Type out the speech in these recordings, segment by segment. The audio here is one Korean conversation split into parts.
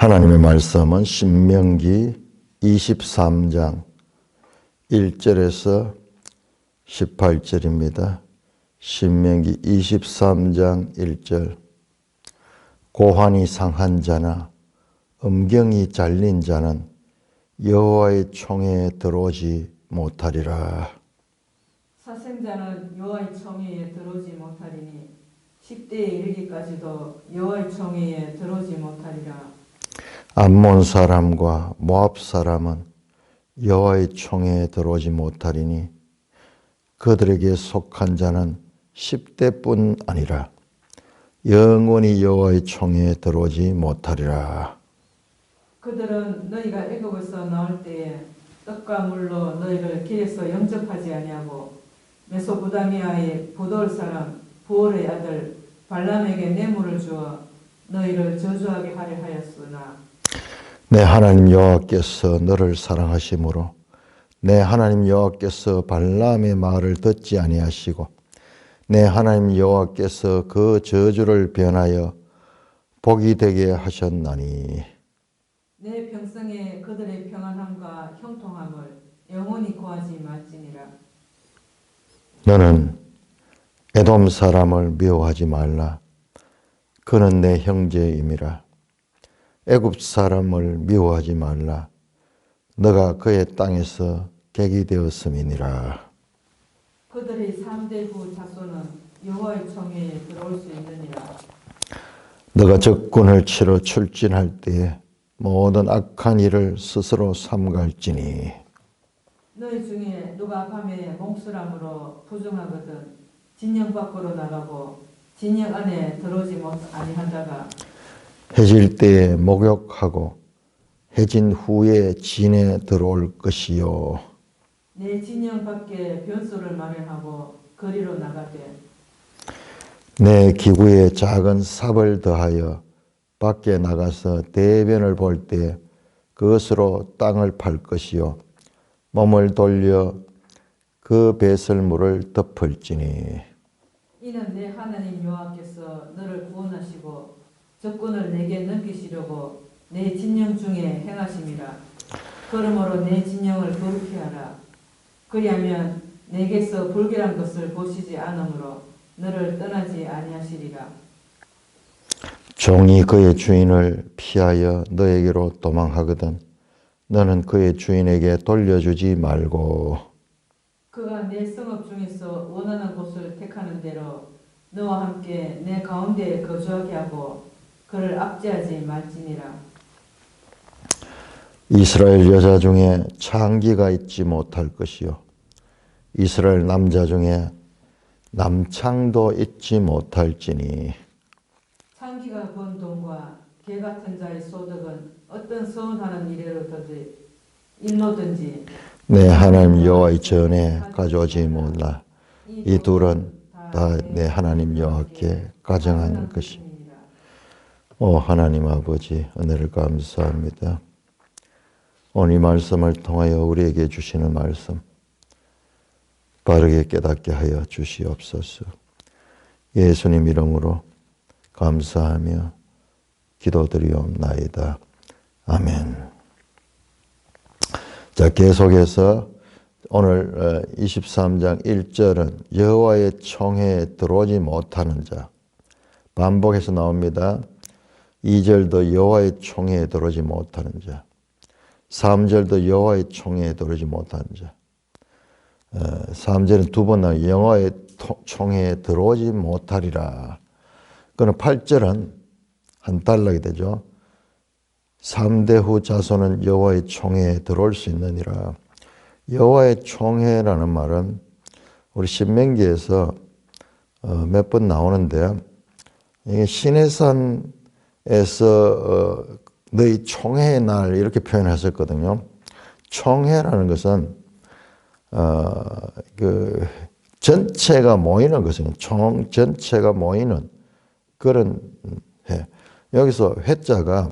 하나님의 말씀은 신명기 23장 1절에서 18절입니다. 신명기 23장 1절. 고환이 상한 자나 음경이 잘린 자는 여호와의 총회에 들어오지 못하리라. 사생자는 여호와의 총회에 들어오지 못하리니 10대에 이르기까지도 여호와의 총회에 들어오지 못하리라. 암몬 사람과 모압 사람은 여호와의 총회에 들어오지 못하리니 그들에게 속한 자는 10대뿐 아니라 영원히 여호와의 총회에 들어오지 못하리라. 그들은 너희가 애굽에서 나올 때에 떡과 물로 너희를 길에서 영접하지 아니하고 메소포다미아의 부돌 사람 부올의 아들 발람에게 뇌물을 주어 너희를 저주하게 하려 하였으나 내 하나님 여호와께서 너를 사랑하심으로 내 하나님 여호와께서 발람의 말을 듣지 아니하시고 내 하나님 여호와께서 그 저주를 변하여 복이 되게 하셨나니 내 평생에 그들의 평안함과 형통함을 영원히 구하지 말지니라. 너는 에돔 사람을 미워하지 말라. 그는 내 형제임이라. 애굽 사람을 미워하지 말라. 너가 그의 땅에서 객이 되었음이니라. 그들의 3대 후 자손은 여호와의 총회에 들어올 수 있느니라. 너가 적군을 치러 출진할 때에 모든 악한 일을 스스로 삼갈지니 너희 중에 누가 밤에 몽술함으로 부정하거든 진영 밖으로 나가고 진영 안에 들어오지 아니하다가 해질 때에 목욕하고 해진 후에 진에 들어올 것이요. 내 진영 밖에 변소를 마련하고 거리로 나가되 내 기구에 작은 삽을 더하여 밖에 나가서 대변을 볼 때 그것으로 땅을 팔 것이요. 몸을 돌려 그 배설물을 덮을지니 이는 내 하나님 여호와께서 너를 구원하시고 적군을 내게 넘기시려고 내 진영 중에 행하심이라. 그러므로 내 진영을 거룩히 하라. 그리하면 내게서 불결한 것을 보시지 않으므로 너를 떠나지 아니하시리라. 종이 그의 주인을 피하여 너에게로 도망하거든 너는 그의 주인에게 돌려주지 말고 그가 내 성읍 중에서 원하는 곳을 택하는 대로 너와 함께 내 가운데에 거주하게 하고 그를 압제하지 말지니라. 이스라엘 여자 중에 창기가 있지 못할 것이요 이스라엘 남자 중에 남창도 있지 못할지니 창기가 번 돈과 개 같은 자의 소득은 어떤 서운하는 일로든지 내 하나님 여호와의 전에 가져오지 못라. 이 둘은 다 내 하나님 여호와께 가정한 것입니다. 오 하나님 아버지 은혜를 감사합니다. 오늘 이 말씀을 통하여 우리에게 주시는 말씀 바르게 깨닫게 하여 주시옵소서. 예수님 이름으로 감사하며 기도드리옵나이다. 아멘. 자, 계속해서 오늘 23장 1절은 여호와의 총회에 들어오지 못하는 자. 반복해서 나옵니다. 2절도 여호와의 총회에 들어오지 못하는 자. 3절도 여호와의 총회에 들어오지 못하는 자. 3절은 두 번 나와요. 여호와의 총회에 들어오지 못하리라. 그는 8절은 한 달락이 되죠. 3대 후 자손은 여호와의 총회에 들어올 수 있느니라. 여호와의 총회라는 말은 우리 신명기에서 몇 번 나오는데 이게 시내산에서 너희 총회의 날 이렇게 표현했었거든요. 총회라는 것은 그 전체가 모이는 것은 총 전체가 모이는 그런 회. 여기서 회자가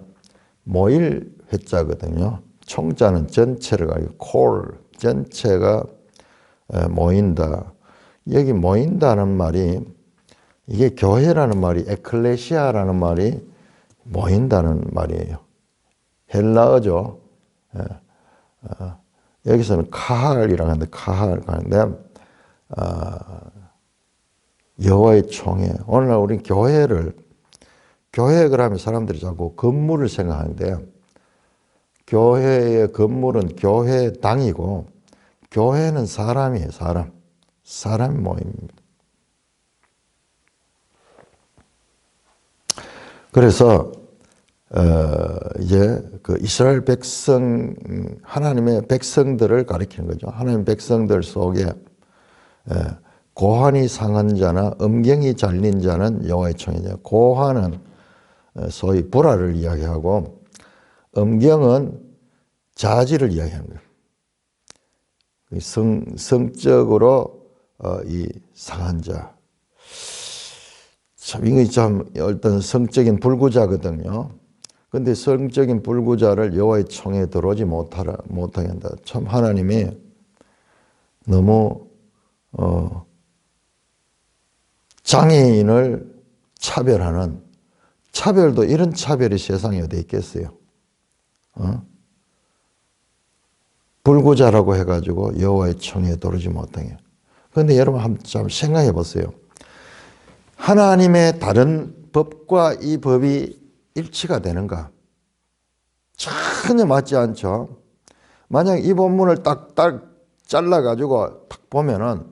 모일 회자거든요. 총자는 전체를 가지고 콜 전체가 모인다. 여기 모인다는 말이 이게 교회라는 말이 에클레시아라는 말이 모인다는 말이에요. 헬라어죠. 예. 여기서는 카할이라고 하는데 카할 하는데 여호와의 총회. 오늘날 우리 교회 그러면 사람들이 자꾸 건물을 생각하는데 교회의 건물은 교회당이고 교회는 사람이에요. 사람 모임입니다. 그래서 이제 그 이스라엘 백성, 하나님의 백성들을 가리키는 거죠. 하나님 백성들 속에 고환이 상한 자나 음경이 잘린 자는 여호와의 총회죠. 고환은 소위 불화를 이야기하고 음경은 자질을 이야기하는 거예요. 성적으로 이 상한 자. 참 이거 참 어떤 성적인 불구자거든요. 근데 성적인 불구자를 여호와의 총회에 들어오지 못하게 한다. 참 하나님이 너무 장애인을 차별하는 차별도 이런 차별이 세상에 어디 있겠어요? 불구자라고 해가지고 여호와의 총회에 들어오지 못하게. 그런데 여러분 한번 생각해 보세요. 하나님의 다른 법과 이 법이 일치가 되는가? 전혀 맞지 않죠. 만약 이 본문을 딱 잘라가지고 딱 보면은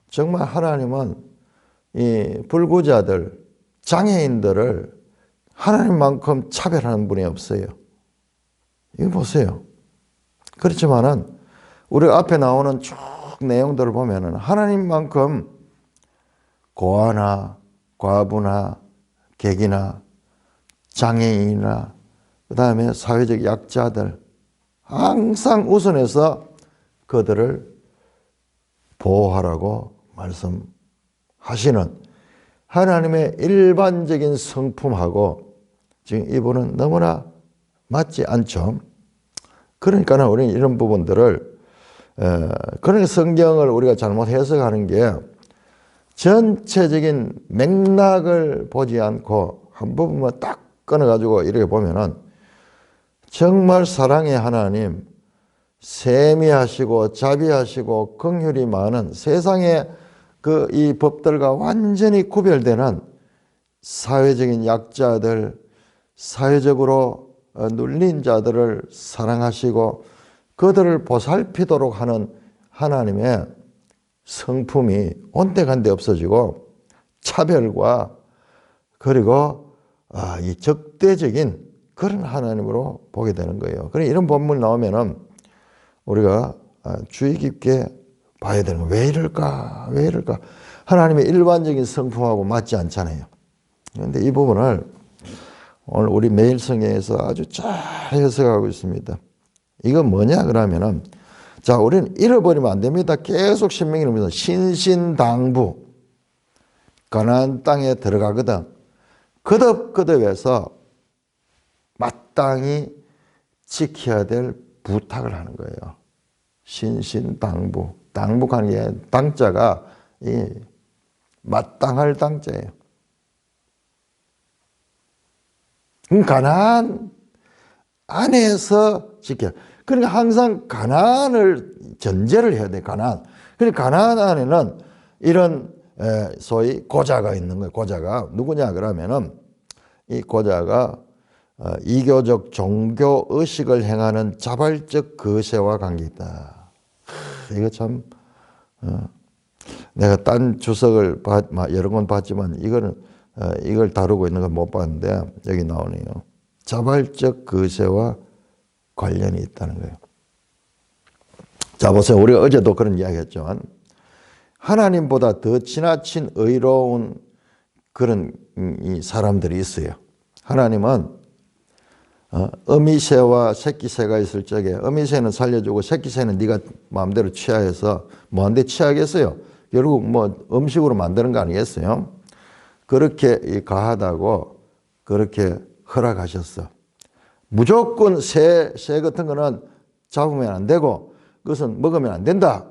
정말 하나님은 이 불구자들, 장애인들을 하나님만큼 차별하는 분이 없어요. 이거 보세요. 그렇지만은 우리 앞에 나오는 쭉 내용들을 보면은 하나님만큼 고아나 과부나 객이나 장애인이나 그 다음에 사회적 약자들 항상 우선해서 그들을 보호하라고 말씀하시는 하나님의 일반적인 성품하고 지금 이분은 너무나 맞지 않죠. 그러니까 우리는 이런 부분들을 그런 성경을 우리가 잘못 해석하는 게 전체적인 맥락을 보지 않고 한 부분만 딱 끊어가지고 이렇게 보면은 정말 사랑의 하나님, 세미하시고 자비하시고 긍휼이 많은 세상의 이 법들과 완전히 구별되는 사회적인 약자들, 사회적으로 눌린 자들을 사랑하시고 그들을 보살피도록 하는 하나님의 성품이 온데간데 없어지고 차별과 그리고 이 적대적인 그런 하나님으로 보게 되는 거예요. 그래 이런 본문 나오면은 우리가 주의 깊게 봐야 되는 거예요. 왜 이럴까? 왜 이럴까? 하나님의 일반적인 성품하고 맞지 않잖아요. 그런데 이 부분을 오늘 우리 매일 성경에서 아주 잘 해석하고 있습니다. 이건 뭐냐 그러면은 자, 우리는 잃어버리면 안 됩니다. 계속 신명기를 보면서 신신당부 가나안 땅에 들어가거든. 거듭거듭해서 마땅히 지켜야 될 부탁을 하는 거예요. 신신당부. 당부하는 게 당자가 이 마땅할 당자예요. 가나안 안에서 지켜. 그러니까 항상 가나안을 전제를 해야 돼. 가나안. 그러니까 가나안 안에는 이런 소위 고자가 있는 거예요. 고자가 누구냐 그러면은 이 고자가 이교적 종교 의식을 행하는 자발적 거세와 관계있다. 이거 참 내가 딴 주석을 여러 권 봤지만 이걸 다루고 있는 건 못 봤는데 여기 나오네요. 자발적 거세와 관련이 있다는 거예요. 자 보세요. 우리가 어제도 그런 이야기 했지만 하나님보다 더 지나친 의로운 그런 이 사람들이 있어요. 하나님은 어미새와 새끼새가 있을 적에 어미새는 살려주고 새끼새는 네가 마음대로 취하해서 뭐한테 취하겠어요? 결국 뭐 음식으로 만드는 거 아니겠어요? 그렇게 가하다고 그렇게 허락하셨어. 무조건 새 같은 거는 잡으면 안 되고 그것은 먹으면 안 된다.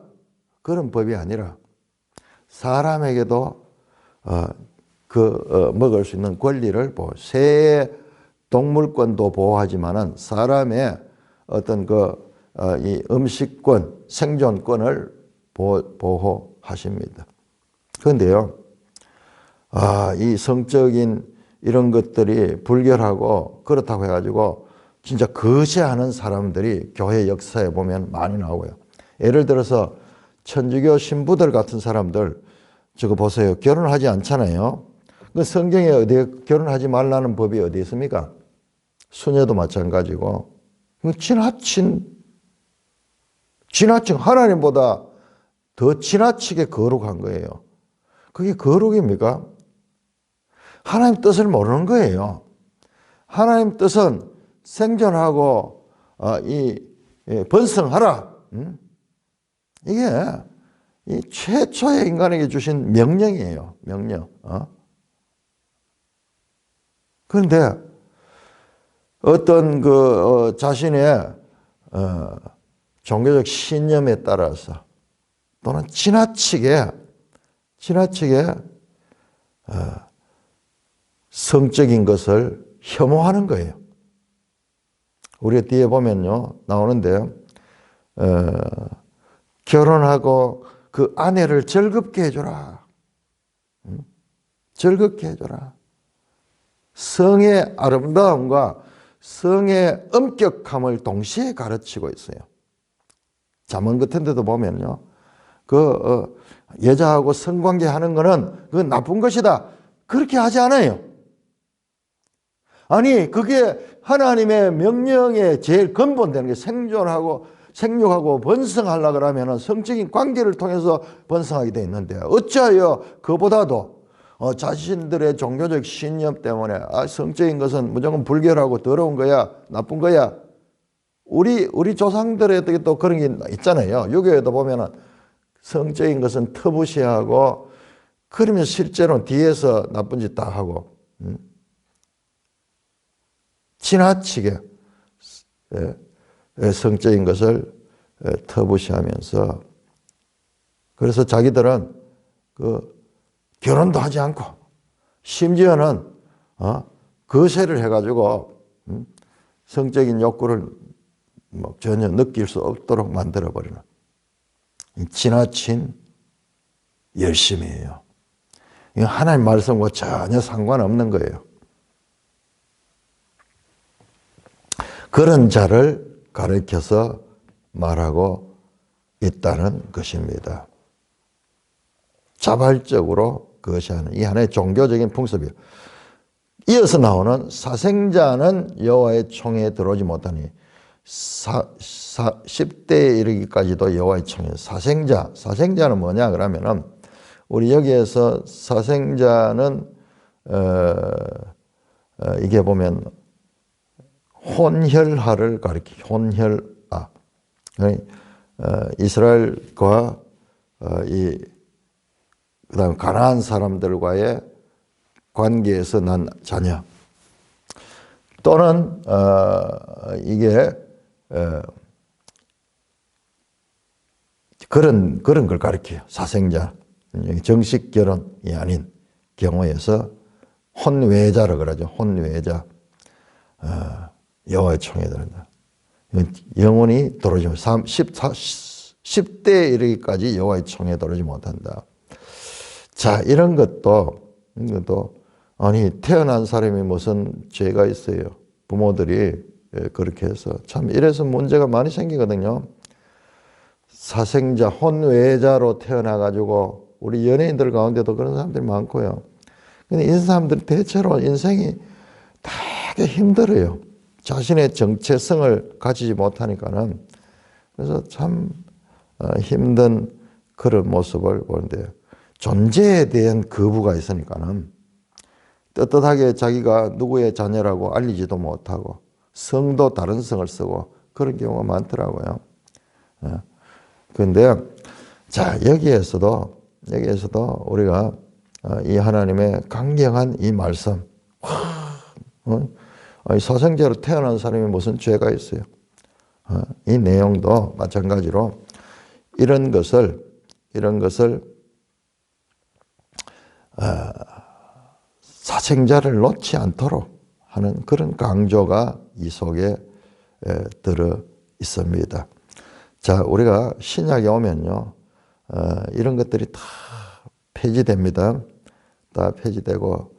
그런 법이 아니라 사람에게도 먹을 수 있는 권리를 새의 동물권도 보호하지만은 사람의 어떤 이 음식권, 생존권을 보호하십니다. 그런데요, 이 성적인 이런 것들이 불결하고 그렇다고 해가지고 진짜 거시하는 사람들이 교회 역사에 보면 많이 나오고요. 예를 들어서 천주교 신부들 같은 사람들 저거 보세요. 결혼하지 않잖아요. 그 성경에 어디에 결혼하지 말라는 법이 어디 있습니까? 수녀도 마찬가지고. 지나친 하나님보다 더 지나치게 거룩한 거예요. 그게 거룩입니까? 하나님 뜻을 모르는 거예요. 하나님 뜻은 생존하고 번성하라. 이게 이 최초의 인간에게 주신 명령이에요. 명령. 그런데 어떤 자신의 종교적 신념에 따라서 또는 지나치게 성적인 것을 혐오하는 거예요. 우리 뒤에 보면요 나오는데 결혼하고 그 아내를 즐겁게 해줘라. 즐겁게 해줘라. 성의 아름다움과 성의 엄격함을 동시에 가르치고 있어요. 잠언 같은 데도 보면요. 여자하고 성관계 하는 거는 그건 나쁜 것이다. 그렇게 하지 않아요. 아니, 그게 하나님의 명령의 제일 근본되는 게 생육하고 번성하려고 그러면 성적인 관계를 통해서 번성하게 돼 있는데 어찌하여 그보다도 자신들의 종교적 신념 때문에 성적인 것은 무조건 불결하고 더러운 거야, 나쁜 거야. 우리 조상들의 또 그런 게 있잖아요. 유교에도 보면은 성적인 것은 터부시하고 그러면 실제로 뒤에서 나쁜 짓 다 하고 지나치게 성적인 것을 터부시하면서 그래서 자기들은 결혼도 하지 않고 심지어는 거세를 해가지고 성적인 욕구를 전혀 느낄 수 없도록 만들어버리는 지나친 열심이에요. 이건 하나님 말씀과 전혀 상관없는 거예요. 그런 자를 가르쳐서 말하고 있다는 것입니다. 자발적으로 그것이 이 하나의 종교적인 풍습이에요. 이어서 나오는 사생자는 여호와의 총에 들어오지 못하니 10대에 이르기까지도 여호와의 총에 사생자는 뭐냐 그러면은 우리 여기에서 사생자는 이게 보면 혼혈아를 가리키 혼혈아 이스라엘과 그다음 가나안 사람들과의 관계에서 난 자녀 또는 이게 그런 걸 가리켜요. 사생자 정식 결혼이 아닌 경우에서 혼외자라 그러죠. 혼외자 여호와의 총에 들어간다. 영혼이 들어오지 10대에 이르기까지 여호와의 총에 들어오지 못한다. 자, 이런 것도 아니 태어난 사람이 무슨 죄가 있어요. 부모들이 그렇게 해서 참 이래서 문제가 많이 생기거든요. 사생자 혼외자로 태어나가지고 우리 연예인들 가운데도 그런 사람들이 많고요. 근데 이 사람들 대체로 인생이 되게 힘들어요. 자신의 정체성을 가지지 못하니까는. 그래서 참 힘든 그런 모습을 보는데 존재에 대한 거부가 있으니까는 떳떳하게 자기가 누구의 자녀라고 알리지도 못하고 성도 다른 성을 쓰고 그런 경우가 많더라고요. 그런데 자 여기에서도 우리가 이 하나님의 강경한 이 말씀 사생자로 태어난 사람이 무슨 죄가 있어요. 이 내용도 마찬가지로 이런 것을 사생자를 놓지 않도록 하는 그런 강조가 이 속에 들어 있습니다. 자, 우리가 신약에 오면요, 이런 것들이 다 폐지됩니다. 다 폐지되고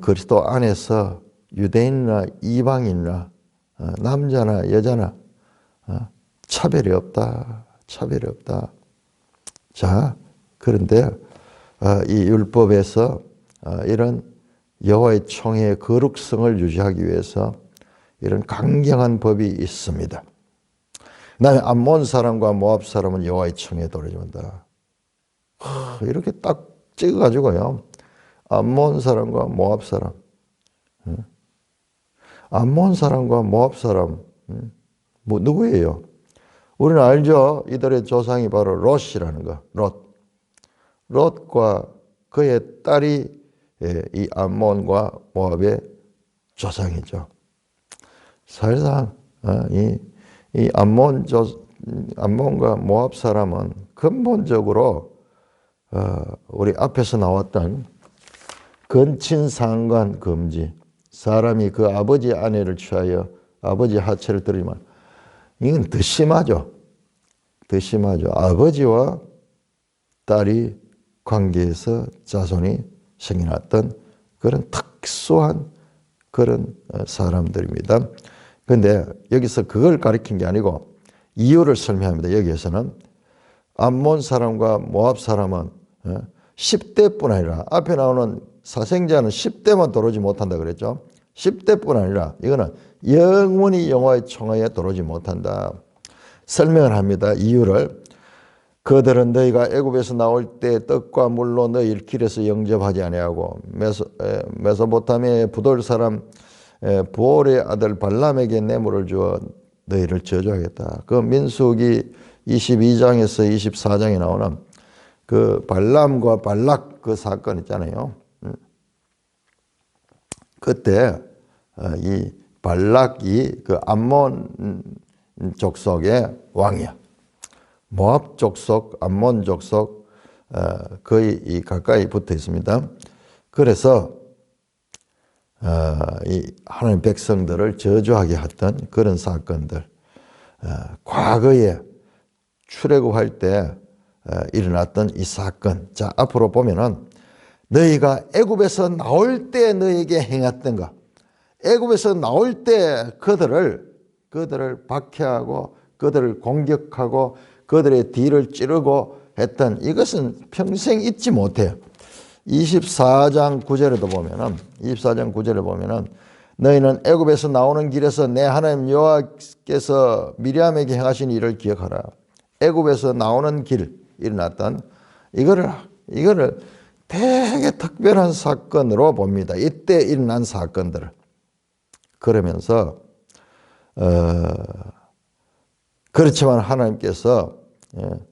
그리스도 안에서 유대인이나 이방인이나 남자나 여자나 차별이 없다. 차별이 없다. 자, 그런데 이 율법에서 이런 여호와의 총회의 거룩성을 유지하기 위해서 이런 강경한 법이 있습니다. 그다음에 암몬 사람과 모압 사람은 여호와의 총회에 떨어진다. 이렇게 딱 찍어가지고요. 암몬 사람과 모압 사람, 암몬 사람과 모압 사람, 뭐 누구예요? 우리는 알죠. 이들의 조상이 바로 롯이라는 거. 롯과 그의 딸이 이 암몬과 모압의 조상이죠. 사실상 이 암몬과 모압 사람은 근본적으로 우리 앞에서 나왔던 근친상간 금지, 사람이 그 아버지 아내를 취하여 아버지 하체를 들이면 이건 더 심하죠. 더 심하죠. 아버지와 딸이 관계에서 자손이 생겨났던 그런 특수한 그런 사람들입니다. 그런데 여기서 그걸 가리킨 게 아니고 이유를 설명합니다. 여기에서는 암몬 사람과 모압 사람은 10대뿐 아니라 앞에 나오는 사생자는 10대만 들어오지 못한다 그랬죠. 10대뿐 아니라 이거는 영원히 여호와의 총회에 들어오지 못한다. 설명을 합니다. 이유를. 그들은 너희가 애굽에서 나올 때 떡과 물로 너희를 길에서 영접하지 아니하고 메소포타미아의 부돌 사람 부올의 아들 발람에게 뇌물을 주어 너희를 저주하겠다. 그 민수기 22장에서 24장에 나오는 그 발람과 발락 그 사건 있잖아요. 그때 이 발락이 그 암몬 족속의 왕이야. 모압 족속, 암몬 족속 거의 가까이 붙어 있습니다. 그래서 이 하나님 백성들을 저주하게 했던 그런 사건들, 과거에 출애굽할 때 일어났던 이 사건. 자, 앞으로 보면은 너희가 애굽에서 나올 때 너희에게 행했던 것, 애굽에서 나올 때 그들을 박해하고 그들을 공격하고 그들의 뒤를 찌르고 했던 이것은 평생 잊지 못해요. 24장 9절에도 보면은 24장 9절에 보면은 너희는 애굽에서 나오는 길에서 내 하나님 여호와께서 미리암에게 행하신 일을 기억하라. 애굽에서 나오는 길 일어났던 이거를 되게 특별한 사건으로 봅니다. 이때 일어난 사건들을. 그러면서 그렇지만 하나님께서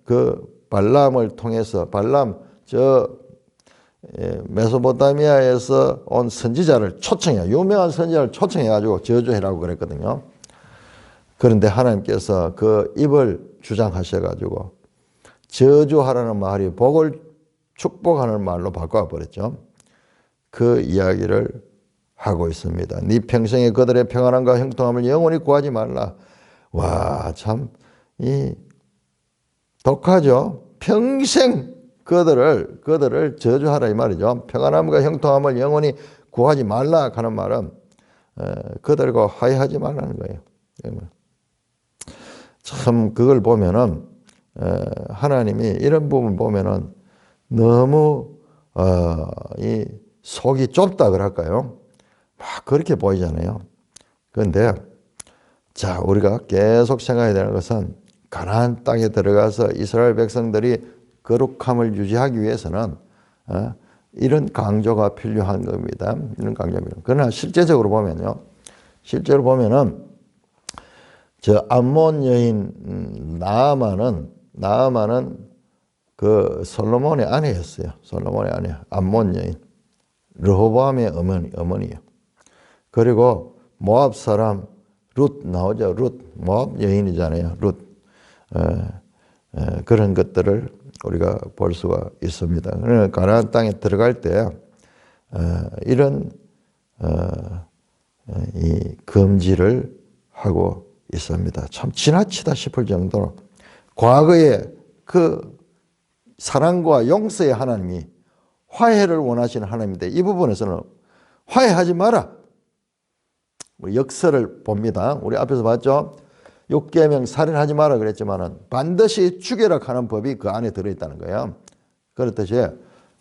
그 발람을 통해서 메소포타미아에서 온 선지자를 초청해, 유명한 선지자를 초청해가지고 저주해라고 그랬거든요. 그런데 하나님께서 그 입을 주장하셔가지고 저주하라는 말이 복을 축복하는 말로 바꿔버렸죠. 그 이야기를 하고 있습니다. 네 평생에 그들의 평안함과 형통함을 영원히 구하지 말라. 와, 참 독하죠. 평생 그들을 저주하라 이 말이죠. 평안함과 형통함을 영원히 구하지 말라 하는 말은 그들과 화해하지 말라는 거예요. 참 그걸 보면은 하나님이 이런 부분 보면은 너무 이 속이 좁다 그럴까요? 막 그렇게 보이잖아요. 그런데 자, 우리가 계속 생각해야 되는 것은 가나안 땅에 들어가서 이스라엘 백성들이 거룩함을 유지하기 위해서는 이런 강조가 필요한 겁니다. 이런 강조입니다. 그러나 실제적으로 보면요. 실제로 보면은 저 암몬 여인 나아만은 그 솔로몬의 아내였어요. 솔로몬의 아내, 암몬 여인. 르호보암의 어머니요. 그리고 모압 사람 룻 나오죠. 룻, 모압 여인이잖아요. 룻. 그런 것들을 우리가 볼 수가 있습니다. 그러나 가나안 땅에 들어갈 때 이런 이 금지를 하고 있습니다. 참 지나치다 싶을 정도로 과거에 그 사랑과 용서의 하나님이 화해를 원하시는 하나님인데 이 부분에서는 화해하지 마라. 우리 역설을 봅니다. 우리 앞에서 봤죠? 6계명 살인하지 마라 그랬지만은 반드시 죽여라 하는 법이 그 안에 들어있다는 거예요. 그렇듯이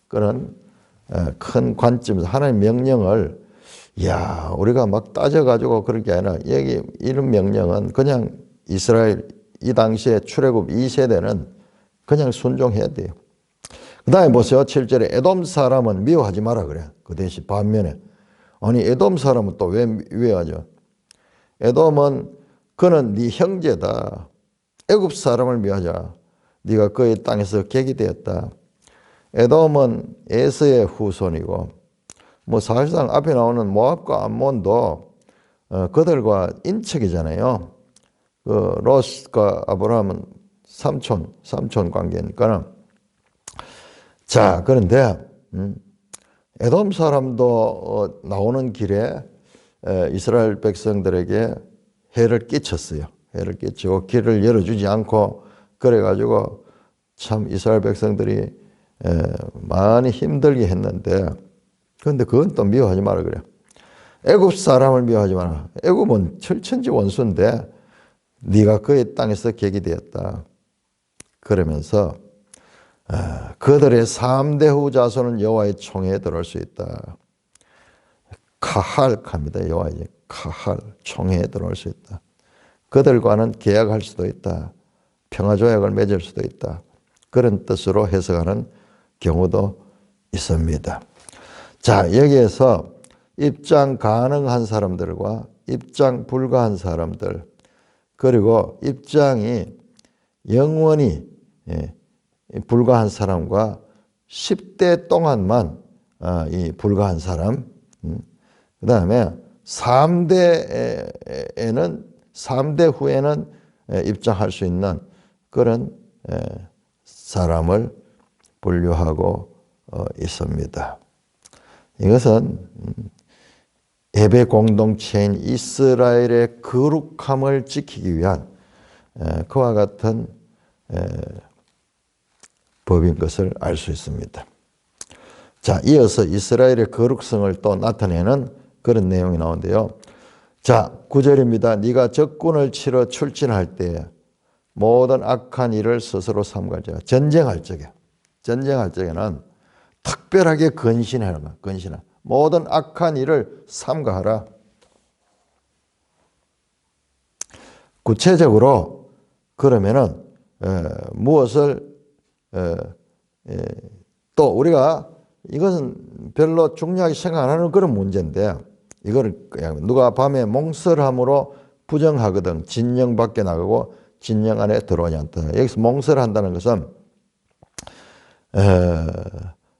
그런 큰 관점에서 하나님의 명령을 우리가 막 따져가지고 그런 게 아니라 여기 이런 명령은 그냥 이스라엘 이 당시에 출애굽 2세대는 그냥 순종해야 돼요. 그 다음에 보세요. 7절에 에돔 사람은 미워하지 마라 그래. 그 대신 반면에 아니 에돔 사람은 또 왜 미워하죠? 에돔은 그는 네 형제다. 애굽 사람을 미워하자. 네가 그의 땅에서 객이 되었다. 에돔은 에서의 후손이고 뭐 사실상 앞에 나오는 모압과 암몬도 그들과 인척이잖아요. 그 롯과 아브라함은 삼촌 관계니까는. 자, 그런데 에돔 사람도 나오는 길에 이스라엘 백성들에게 해를 끼쳤어요. 해를 끼치고 길을 열어주지 않고 그래가지고 참 이스라엘 백성들이 많이 힘들게 했는데 그런데 그건 또 미워하지 마라 그래. 애굽 사람을 미워하지 마라. 애굽은 철천지 원수인데 네가 그의 땅에서 객이 되었다. 그러면서 그들의 3대 후 자손은 여호와의 총회에 들어올 수 있다. 카할합니다. 여호와의 카할 총회에 들어올 수 있다. 그들과는 계약할 수도 있다. 평화조약을 맺을 수도 있다. 그런 뜻으로 해석하는 경우도 있습니다. 자, 여기에서 입장 가능한 사람들과 입장 불가한 사람들 그리고 입장이 영원히 불가한 사람과 10대 동안만 이 불가한 사람 그 다음에 3대 후에는 입장할 수 있는 그런 사람을 분류하고 있습니다. 이것은 예배 공동체인 이스라엘의 거룩함을 지키기 위한 그와 같은 법인 것을 알 수 있습니다. 자, 이어서 이스라엘의 거룩성을 또 나타내는 그런 내용이 나오는데요. 자, 9절입니다. 네가 적군을 치러 출진할 때 모든 악한 일을 스스로 삼가자. 전쟁할 적에는 특별하게 근신하는 거야. 근신하. 모든 악한 일을 삼가하라. 구체적으로 그러면은 무엇을 또 우리가 이것은 별로 중요하게 생각 안 하는 그런 문제인데 이거를 그냥 누가 밤에 몽설함으로 부정하거든 진영 밖에 나가고 진영 안에 들어오지 않다. 여기서 몽설한다는 것은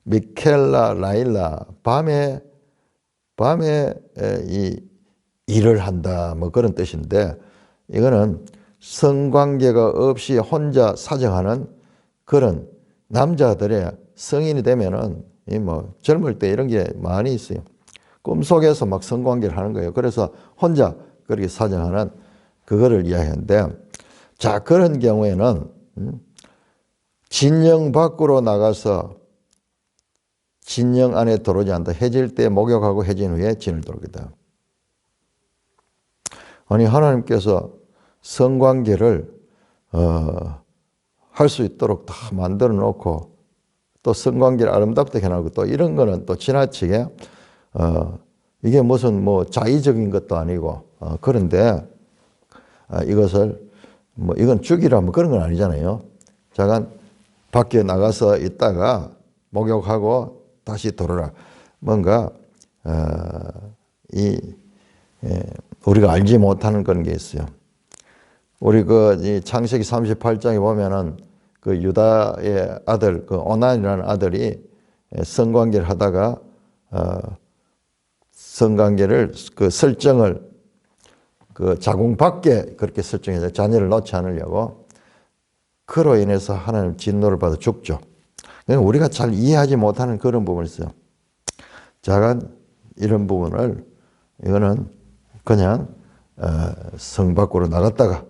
미켈라 라일라 밤에 이 일을 한다 뭐 그런 뜻인데 이거는 성관계가 없이 혼자 사정하는 그런 남자들의 성인이 되면은 이 뭐 젊을 때 이런 게 많이 있어요. 꿈속에서 막 성관계를 하는 거예요. 그래서 혼자 그렇게 사정하는 그거를 이야기하는데 자 그런 경우에는 진영 밖으로 나가서 진영 안에 들어오지 않다. 해질 때 목욕하고 해진 후에 진을 들어오겠다. 아니 하나님께서 성관계를 할 수 있도록 다 만들어 놓고 또 성관계를 아름답게 해놓고 또 이런 거는 또 지나치게 이게 무슨 뭐 자의적인 것도 아니고 그런데 이것을 뭐 이건 죽이라면 그런 건 아니잖아요. 잠깐 밖에 나가서 있다가 목욕하고 다시 돌아라. 뭔가 우리가 알지 못하는 그런 게 있어요. 우리 이 창세기 38장에 보면은 그 유다의 아들 그 오난이라는 아들이 성관계를 하다가 성관계를 그 설정을 그 자궁 밖에 그렇게 설정해서 자녀를 낳지 않으려고 그로 인해서 하나님 진노를 받아 죽죠. 그러니까 우리가 잘 이해하지 못하는 그런 부분이 있어요. 자간 이런 부분을 이거는 그냥 성 밖으로 나갔다가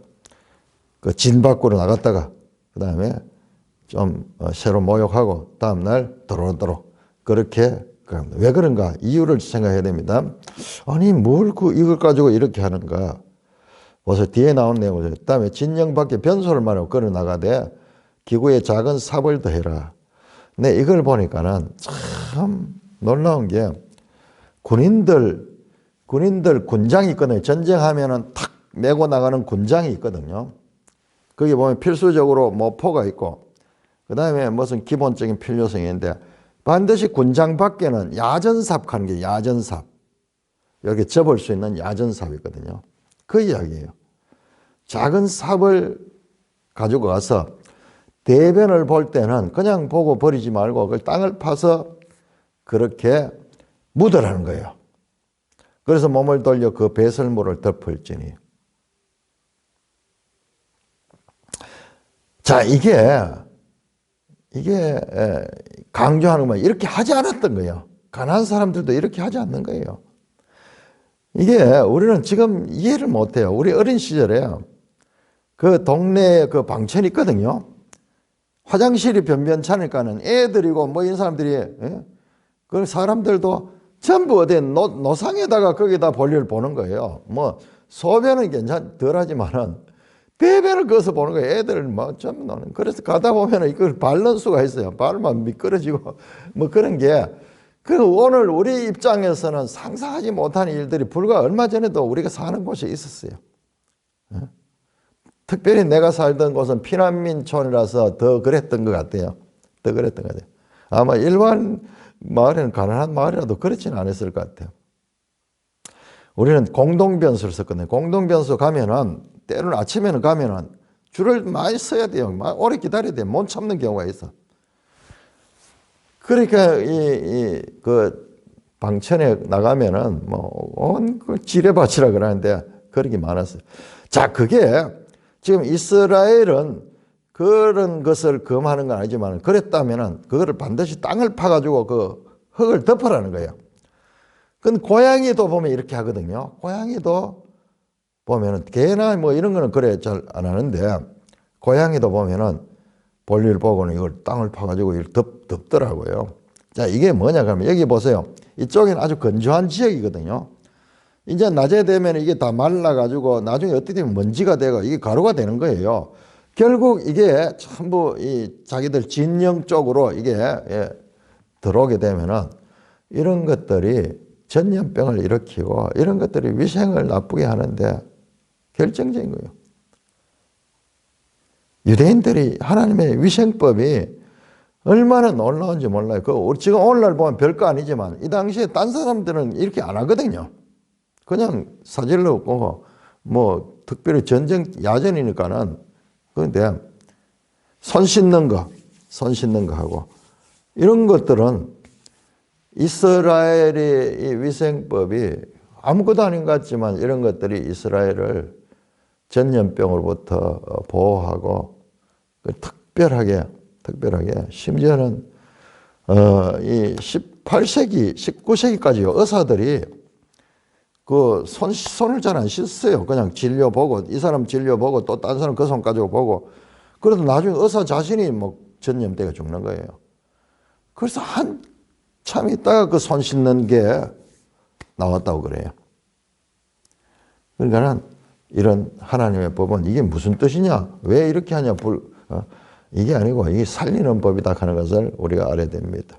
그 진 밖으로 나갔다가 그 다음에 좀 새로 모욕하고 다음날 들어오도록 그렇게 합니다. 왜 그런가? 이유를 생각해야 됩니다. 아니 뭘 이걸 가지고 이렇게 하는가? 그래서 뒤에 나온 내용을 그 다음에 진영 밖에 변소를 말하고 걸어 나가되 기구에 작은 삽을 더해라. 근데 이걸 보니까는 참 놀라운 게 군인들 군장이 있거든요. 전쟁하면은 탁 메고 나가는 군장이 있거든요. 거기 보면 필수적으로 모포가 있고 그 다음에 무슨 기본적인 필요성이 있는데 반드시 군장 밖에는 야전삽 하는 게 야전삽. 이렇게 접을 수 있는 야전삽이 있거든요. 그 이야기예요. 작은 삽을 가지고 가서 대변을 볼 때는 그냥 보고 버리지 말고 그 땅을 파서 그렇게 묻으라는 거예요. 그래서 몸을 돌려 그 배설물을 덮을지니. 자, 이게 강조하는 거면 이렇게 하지 않았던 거예요. 가난한 사람들도 이렇게 하지 않는 거예요. 이게 우리는 지금 이해를 못해요. 우리 어린 시절에 그 동네에 그 방천이 있거든요. 화장실이 변변찮으니까는 애들이고 뭐 이런 사람들이, 예? 그 사람들도 전부 어디 노상에다가 거기다 볼일을 보는 거예요. 뭐 소변은 덜 하지만은 배변을 그어서 보는 거예요. 애들 뭐 전부 노는. 그래서 가다 보면은 이걸 밟는 수가 있어요. 발만 미끄러지고 뭐 그런 게. 그 오늘 우리 입장에서는 상상하지 못한 일들이 불과 얼마 전에도 우리가 사는 곳에 있었어요. 예? 특별히 내가 살던 곳은 피난민촌이라서 더 그랬던 것 같아요. 더 그랬던 것 같아요. 아마 일반 마을에는 가난한 마을이라도 그렇지는 않았을 것 같아요. 우리는 공동변수를 썼거든요. 공동변수 가면은 때로는 아침에는 가면은 줄을 많이 서야 돼요. 막 오래 기다려야 돼요. 못 참는 경우가 있어. 그러니까 그 방천에 나가면은 뭐 온 그 지뢰밭이라 그러는데 그런 게 많았어요. 자, 그게 지금 이스라엘은 그런 것을 금하는 건 아니지만 그랬다면은 그거를 반드시 땅을 파가지고 그 흙을 덮으라는 거예요. 근데 고양이도 보면 이렇게 하거든요. 고양이도 보면은 개나 뭐 이런 거는 그래 잘 안 하는데 고양이도 보면은 볼일 보고는 이걸 땅을 파가지고 이걸 덮더라고요. 자, 이게 뭐냐 그러면 여기 보세요. 이쪽에는 아주 건조한 지역이거든요. 이제 낮에 되면 이게 다 말라가지고 나중에 어떻게 되면 먼지가 되고 이게 가루가 되는 거예요. 결국 이게 전부 이 자기들 진영 쪽으로 이게 들어오게 되면은 이런 것들이 전염병을 일으키고 이런 것들이 위생을 나쁘게 하는데 결정적인 거예요. 유대인들이 하나님의 위생법이 얼마나 놀라운지 몰라요. 지금 오늘날 보면 별거 아니지만 이 당시에 딴 사람들은 이렇게 안 하거든요. 그냥 사질러 보고 뭐 특별히 전쟁 야전이니까는 그런데 손 씻는 거 하고 이런 것들은 이스라엘의 이 위생법이 아무것도 아닌 것 같지만 이런 것들이 이스라엘을 전염병으로부터 보호하고 특별하게 심지어는 이 18세기, 19세기까지 의사들이 그 손을 잘 안 씻어요. 그냥 진료 보고 이 사람 진료 보고 또 딴 사람 그 손 가지고 보고 그래도 나중에 의사 자신이 뭐 전염돼가 죽는 거예요. 그래서 한참 있다가 그 손 씻는 게 나왔다고 그래요. 그러니까는 이런 하나님의 법은 이게 무슨 뜻이냐? 왜 이렇게 하냐? 이게 아니고 이게 살리는 법이다 하는 것을 우리가 알아야 됩니다.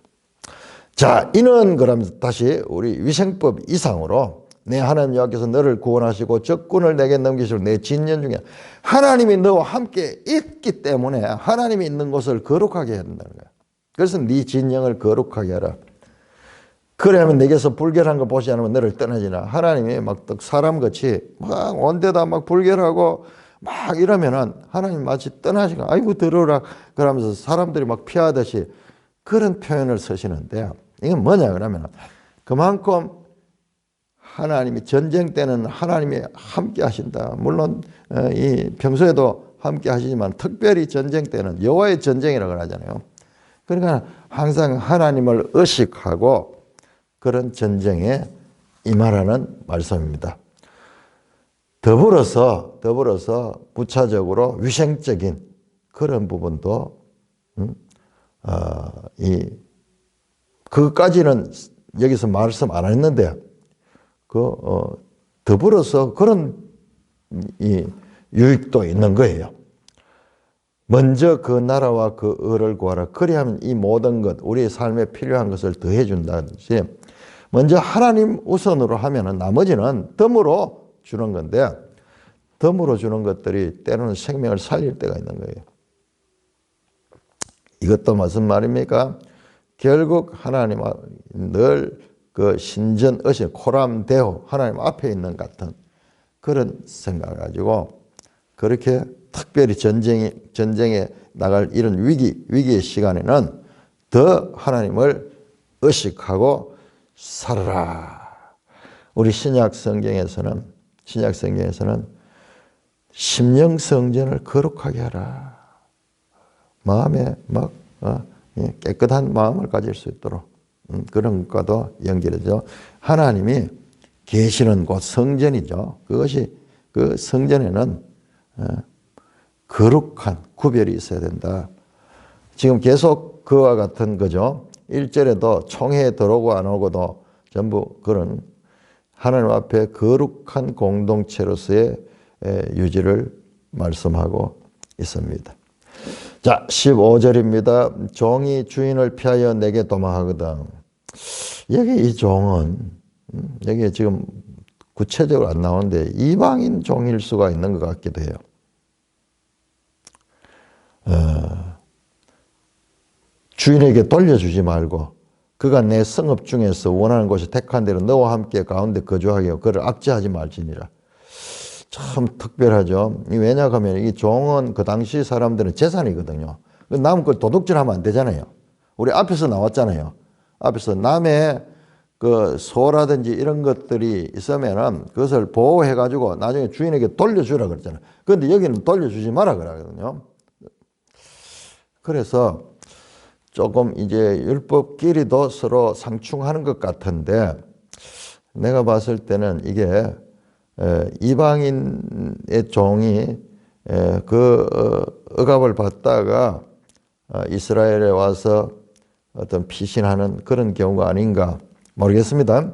자, 이는 그럼 다시 우리 위생법 이상으로 내 하나님 여호와께서 너를 구원하시고 적군을 내게 넘기시고 내 진년 중에 하나님이 너와 함께 있기 때문에 하나님이 있는 곳을 거룩하게 해야 된다는 거야. 그래서 네 진영을 거룩하게 하라. 그래야면 내게서 불결한 거 보지 않으면 너를 떠나지나. 하나님이 막 사람같이 막 온데다 막 불결하고 막 이러면은 하나님 마치 떠나시고 아이고 들어오라 그러면서 사람들이 막 피하듯이 그런 표현을 쓰시는데 이건 뭐냐 그러면 그만큼 하나님이 전쟁 때는 하나님이 함께 하신다. 물론 이 평소에도 함께 하시지만 특별히 전쟁 때는 여호와의 전쟁이라고 하잖아요. 그러니까 항상 하나님을 의식하고 그런 전쟁에 임하라는 말씀입니다. 더불어서 부차적으로 위생적인 그런 부분도 그것까지는 여기서 말씀 안 했는데 더불어서 그런 유익도 있는 거예요. 먼저 그 나라와 그 의를 구하라. 그리하면 이 모든 것, 우리의 삶에 필요한 것을 더해 준다든지, 먼저 하나님 우선으로 하면은 나머지는 덤으로 주는 건데, 덤으로 주는 것들이 때로는 생명을 살릴 때가 있는 거예요. 이것도 무슨 말입니까? 결국 하나님 늘 그 신전 의식 코람데오 하나님 앞에 있는 같은 그런 생각을 가지고 그렇게 특별히 전쟁에 나갈 이런 위기의 시간에는 더 하나님을 의식하고 살아라. 우리 신약 성경에서는 심령 성전을 거룩하게 하라. 마음에 막 깨끗한 마음을 가질 수 있도록 그런 것과도 연결해서 하나님이 계시는 곳 성전이죠. 그것이 그 성전에는 거룩한 구별이 있어야 된다. 지금 계속 그와 같은 거죠. 1절에도 총회에 들어오고 안 오고도 전부 그런 하나님 앞에 거룩한 공동체로서의 유지를 말씀하고 있습니다. 자, 15절입니다. 종이 주인을 피하여 내게 도망하거든. 여기 이 종은 여기 지금 구체적으로 안 나오는데 이방인 종일 수가 있는 것 같기도 해요. 주인에게 돌려주지 말고 그가 내 성읍 중에서 원하는 곳에 택한 대로 너와 함께 가운데 거주하게 하고 그를 압제하지 말지니라. 참 특별하죠. 왜냐하면 이 종은 그 당시 사람들은 재산이거든요. 남의 걸 도둑질하면 안 되잖아요. 우리 앞에서 나왔잖아요. 앞에서 남의 그 소라든지 이런 것들이 있으면은 그것을 보호해가지고 나중에 주인에게 돌려주라 그랬잖아요. 그런데 여기는 돌려주지 마라 그러거든요. 그래서 조금 이제 율법끼리도 서로 상충하는 것 같은데 내가 봤을 때는 이게 이방인의 종이 그 억압을 받다가 이스라엘에 와서 어떤 피신하는 그런 경우가 아닌가 모르겠습니다.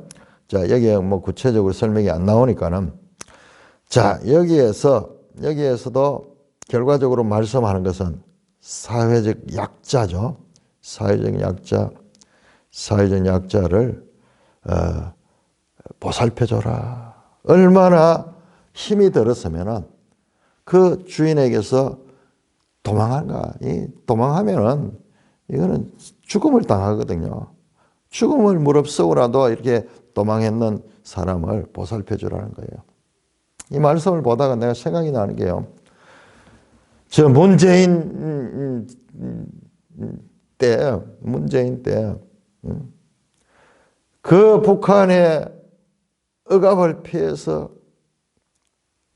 자, 여기에 뭐 구체적으로 설명이 안 나오니까는 자, 여기에서도 결과적으로 말씀하는 것은 사회적 약자죠. 사회적 약자를 보살펴줘라. 얼마나 힘이 들었으면은 그 주인에게서 도망한가? 도망하면은 이거는 죽음을 당하거든요. 죽음을 무릅쓰고라도 이렇게 도망했는 사람을 보살펴주라는 거예요. 이 말씀을 보다가 내가 생각이 나는 게요. 저 문재인 때 그 북한의 억압을 피해서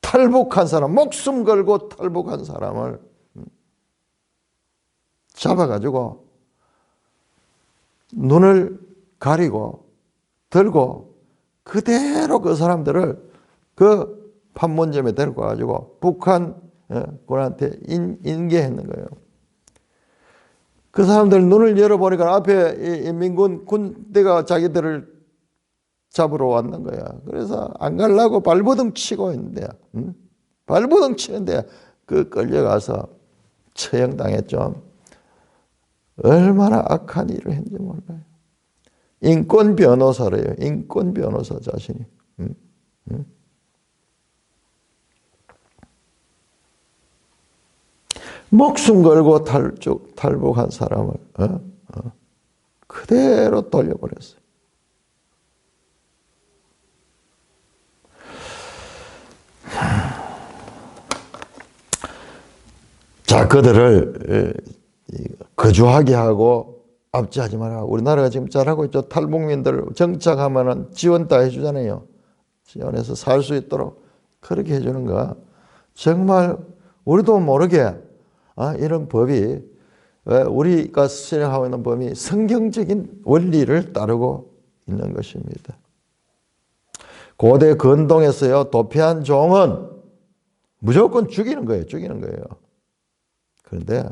탈북한 사람, 목숨 걸고 탈북한 사람을 잡아가지고 눈을 가리고 들고 그대로 그 사람들을 그 판문점에 데리고 가지고 북한군한테 인계했는 거예요. 그 사람들 눈을 열어보니까 앞에 인민군 군대가 자기들을 잡으러 왔는 거야. 그래서 안 가려고 발버둥 치고 있는데, 발버둥 치는데 그 끌려가서 처형당했죠. 얼마나 악한 일을 했는지 몰라요. 인권 변호사래요. 인권 변호사 자신이. 목숨 걸고 탈북한 사람을 그대로 돌려버렸어요. 자, 그들을 거주하게 하고 압제하지 마라. 우리나라가 지금 잘하고 있죠. 탈북민들 정착하면은 지원 다 해주잖아요. 지원해서 살 수 있도록 그렇게 해주는 거. 정말 우리도 모르게 이런 법이 우리가 실행하고 있는 법이 성경적인 원리를 따르고 있는 것입니다. 고대 근동에서요, 도피한 종은 무조건 죽이는 거예요. 죽이는 거예요. 그런데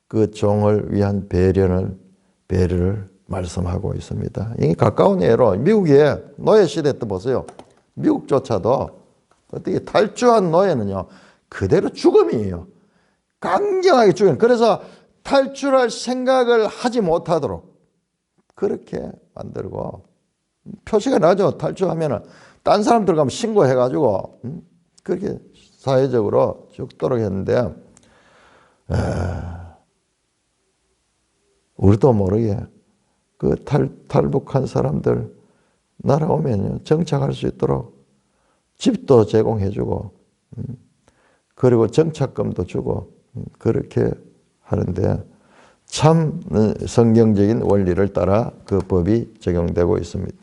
그 종을 위한 배려를 말씀하고 있습니다. 이게 가까운 예로 미국의 노예 시대 때 보세요. 미국조차도 어떻게 탈주한 노예는요, 그대로 죽음이에요. 강경하게 죽여요. 그래서 탈출할 생각을 하지 못하도록 그렇게 만들고, 표시가 나죠. 탈주하면은 딴 사람들 가면 신고해가지고 그렇게 사회적으로 죽도록 했는데, 우리도 모르게 그 탈북한 사람들 날아오면요, 정착할 수 있도록 집도 제공해주고, 그리고 정착금도 주고, 그렇게 하는데, 참 성경적인 원리를 따라 그 법이 적용되고 있습니다.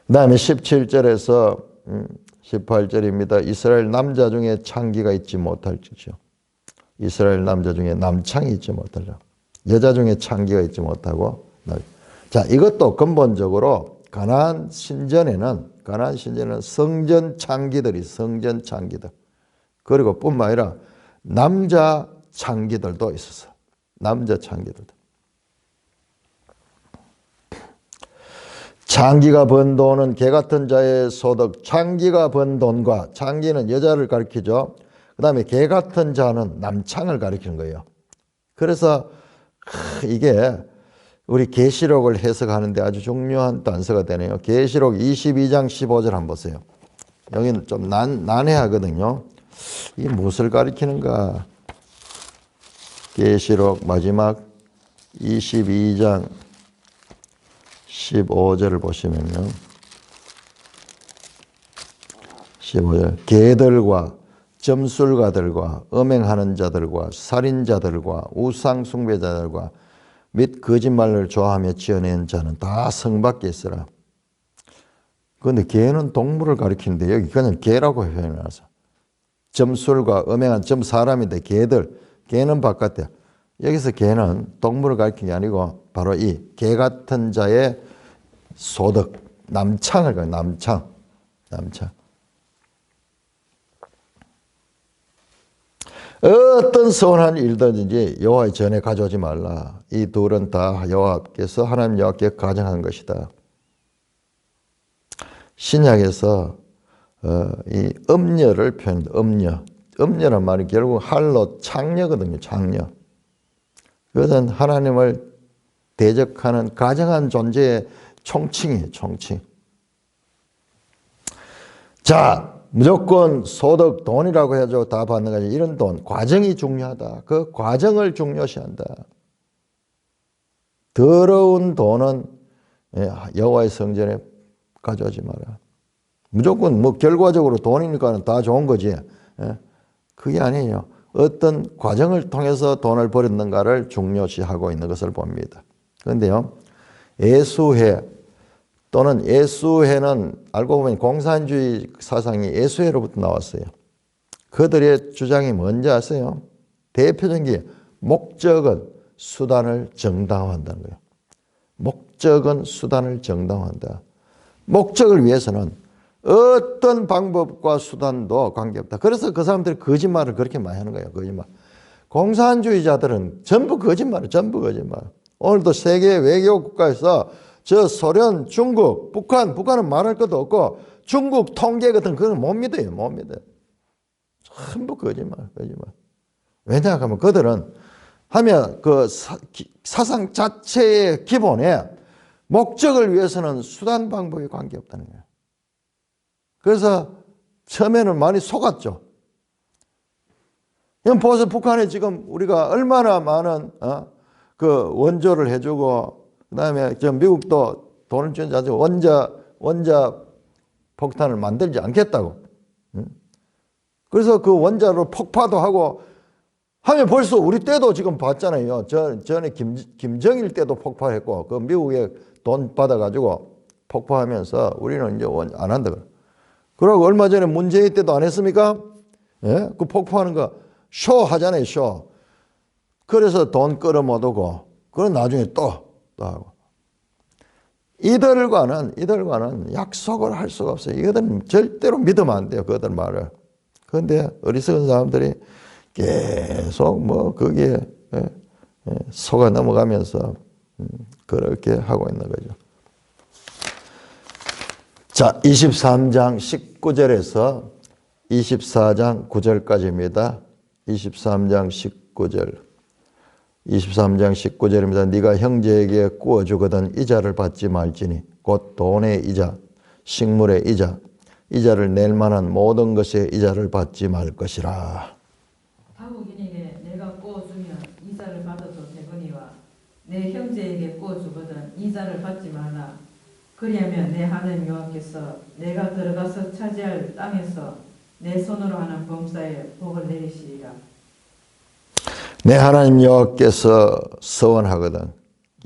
그 다음에 17절에서 18절입니다. 이스라엘 남자 중에 창기가 있지 못할지죠. 이스라엘 남자 중에 남창이 있지 못하죠. 여자 중에 창기가 있지 못하고. 자, 이것도 근본적으로 가나안 신전에는 성전 창기들이 성전 창기들, 그리고 뿐만 아니라 남자 창기들도 있었어요. 남자 창기들도. 창기가 번 돈은 개 같은 자의 소득. 창기가 번 돈과, 창기는 여자를 가리키죠. 그 다음에 개 같은 자는 남창을 가리키는 거예요. 그래서 이게 우리 계시록을 해석하는데 아주 중요한 단서가 되네요. 계시록 22장 15절 한번 보세요. 여기는 좀 난해하거든요. 이게 무엇을 가리키는가? 계시록 마지막 22장 15절을 보시면요. 15절. 개들과 점술가들과 음행하는 자들과 살인자들과 우상 숭배자들과 및 거짓말을 좋아하며 지어낸 자는 다 성 밖에 있으라. 그런데 개는 동물을 가리키는데 여기 그냥 개라고 표현해서, 점술과 음행한 사람인데 개는 바깥에. 여기서 개는 동물을 가리키는 게 아니고 바로 이 개 같은 자의 소득, 남창을 가리켜요. 남창. 어떤 선한 일든지 여호와의 전에 가져오지 말라. 이 둘은 다 여호와께서 하나님 여호와께 가정한 것이다. 신약에서 이 음녀를 표현합니다. 음녀란 말이 결국 할로 창녀거든요. 창녀. 그것은 하나님을 대적하는 가정한 존재의 총칭이에요. 총칭. 자, 무조건 소득, 돈이라고 해야죠. 다 받는 거지. 이런 돈, 과정이 중요하다. 그 과정을 중요시한다. 더러운 돈은 여호와의 성전에 가져오지 마라. 무조건 뭐 결과적으로 돈이니까 다 좋은 거지. 그게 아니에요. 어떤 과정을 통해서 돈을 벌였는가를 중요시하고 있는 것을 봅니다. 그런데요, 예수회 또는 예수회는 알고 보면 공산주의 사상이 예수회로부터 나왔어요. 그들의 주장이 뭔지 아세요? 대표적인 게 목적은 수단을 정당화한다는 거예요. 목적은 수단을 정당화한다. 목적을 위해서는 어떤 방법과 수단도 관계없다. 그래서 그 사람들이 거짓말을 그렇게 많이 하는 거예요. 거짓말. 공산주의자들은 전부 거짓말이에요. 전부 거짓말. 오늘도 세계 외교 국가에서 저 소련, 중국, 북한은 말할 것도 없고 중국 통계 같은 그건 못 믿어요. 못 믿어요. 전부 거짓말. 왜냐하면 그들은 하면 그 사상 자체의 기본에 목적을 위해서는 수단 방법에 관계없다는 거예요. 그래서 처음에는 많이 속았죠. 이건 보세요. 북한에 지금 우리가 얼마나 많은 그 원조를 해주고, 그다음에 저 미국도 돈을 주는 자체 원자 폭탄을 만들지 않겠다고. 그래서 그 원자로 폭파도 하고 하면 벌써 우리 때도 지금 봤잖아요. 전에 김정일 때도 폭파했고, 그 미국에 돈 받아가지고 폭파하면서 우리는 이제 안 한다. 그러고 얼마 전에 문재인 때도 안 했습니까? 예? 그 폭파하는 거 쇼 하잖아요, 쇼. 그래서 돈 끌어모으고, 그럼 나중에 또 하고. 이들과는 약속을 할 수가 없어요. 이거는 절대로 믿으면 안 돼요, 그들 말을. 그런데 어리석은 사람들이 계속 뭐 거기에 속아 넘어가면서 그렇게 하고 있는 거죠. 자, 23장 19절에서 24장 9절까지입니다. 23장 19절. 23장 19절입니다. 네가 형제에게 구워주거든 이자를 받지 말지니 곧 돈의 이자, 식물의 이자, 이자를 낼 만한 모든 것의 이자를 받지 말 것이라. 타국인에게 내가 구워주면 이자를 받아도 되거니와 내 형제에게 구워주거든 이자를 받지 말라. 그리하면 내 하나님 여호와께서 내가 들어가서 차지할 땅에서 내 손으로 하는 범사에 복을 내리시리라. 내 하나님 여호와께서 서원하거든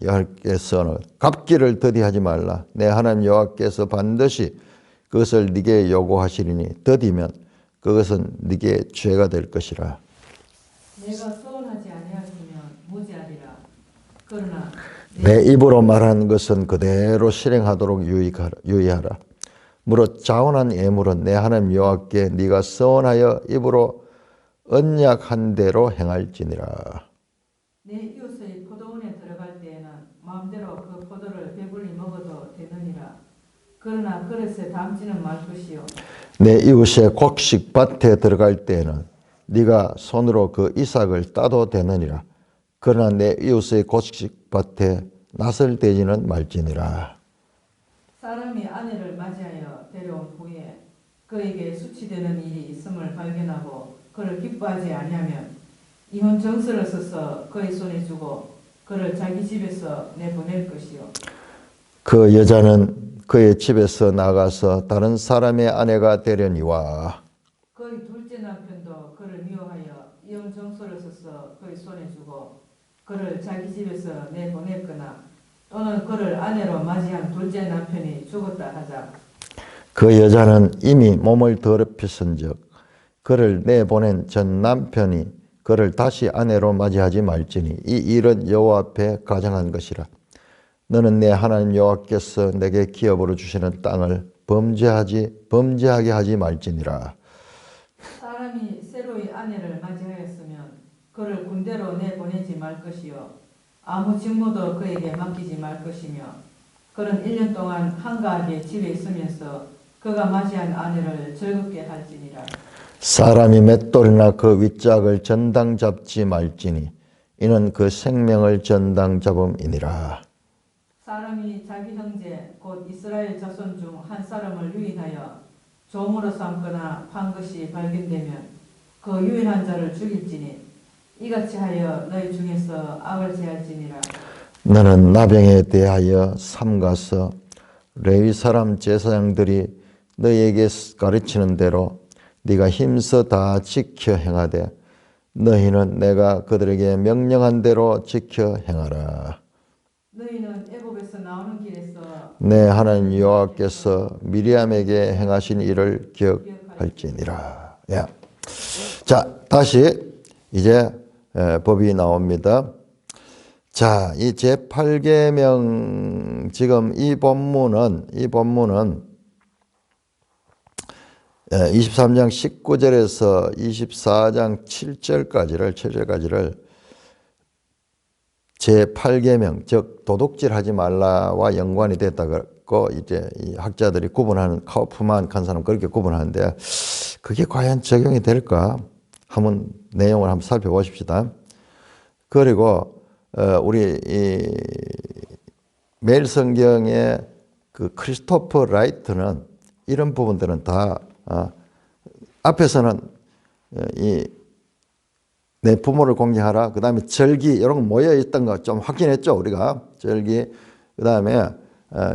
여호와께서는 갚기를 더디하지 말라. 내 하나님 여호와께서 반드시 그것을 네게 요구하시리니 더디면 그것은 네게 죄가 될 것이라. 내가 서원하지 아니하시면 무지하리라. 그러나 내 입으로 말하는 것은 그대로 실행하도록 유의하라. 무릇 자원한 예물은 내 하나님 여호와께 네가 서원하여 입으로 언약한 대로 행할지니라. 내 이웃의 포도원에 들어갈 때에는 마음대로 그 포도를 배불리 먹어도 되느니라. 그러나 그릇에 담지는 말 것이요. 내 이웃의 곡식밭에 들어갈 때에는 네가 손으로 그 이삭을 따도 되느니라. 그러나 내 이웃의 곡식밭에 낫을 대지는 말지니라. 사람이 아내를 맞이하여 데려온 후에 그에게 수치되는 일이 있음을 발견하고 그를 기뻐하지 아니하면 이혼 정서를 써서 그의 손에 주고 그를 자기 집에서 내보낼 것이요. 그 여자는 그의 집에서 나가서 다른 사람의 아내가 되려니와 그의 둘째 남편도 그를 미워하여 이혼 정서를 써서 그의 손에 주고 그를 자기 집에서 내보냈거나 또는 그를 아내로 맞이한 둘째 남편이 죽었다 하자. 그 여자는 이미 몸을 더럽혔은즉 그를 내보낸 전 남편이 그를 다시 아내로 맞이하지 말지니 이 일은 여호와 앞에 가정한 것이라. 너는 내 하나님 여호와께서 내게 기업으로 주시는 땅을 범죄하게 하지 말지니라. 사람이 새로이 아내를 맞이하였으면 그를 군대로 내보내지 말 것이요 아무 직무도 그에게 맡기지 말 것이며 그는 1년 동안 한가하게 집에 있으면서 그가 맞이한 아내를 즐겁게 할지니라. 사람이 맷돌이나 그 윗짝을 전당 잡지 말지니 이는 그 생명을 전당 잡음이니라. 사람이 자기 형제 곧 이스라엘 자손 중 한 사람을 유인하여 종으로 삼거나 판 것이 발견되면 그 유인한 자를 죽일지니 이같이 하여 너희 중에서 악을 제할지니라. 너는 나병에 대하여 삼가서 레위 사람 제사장들이 너희에게 가르치는 대로 네가 힘써 다 지켜 행하되 너희는 내가 그들에게 명령한 대로 지켜 행하라. 너희는 애굽에서 나오는 길에서 내 하나님 여호와께서 미리암에게 행하신 일을 기억할지니라. 예. 자, 다시 이제 법이 나옵니다. 자, 이 제8계명 지금 이 본문은 23장 19절에서 24장 7절까지를 제8계명 즉 도둑질하지 말라와 연관이 됐다고 이제 이 학자들이 구분하는 카우프만 한 사람 그렇게 구분하는데 그게 과연 적용이 될까? 한번 내용을 한번 살펴보십시다. 그리고 우리 이 매일 성경의 그 크리스토퍼 라이트는 이런 부분들은 다 앞에서는 내 부모를 공경하라. 그 다음에 절기 이런 거 모여 있던 거 좀 확인했죠 우리가 절기. 그 다음에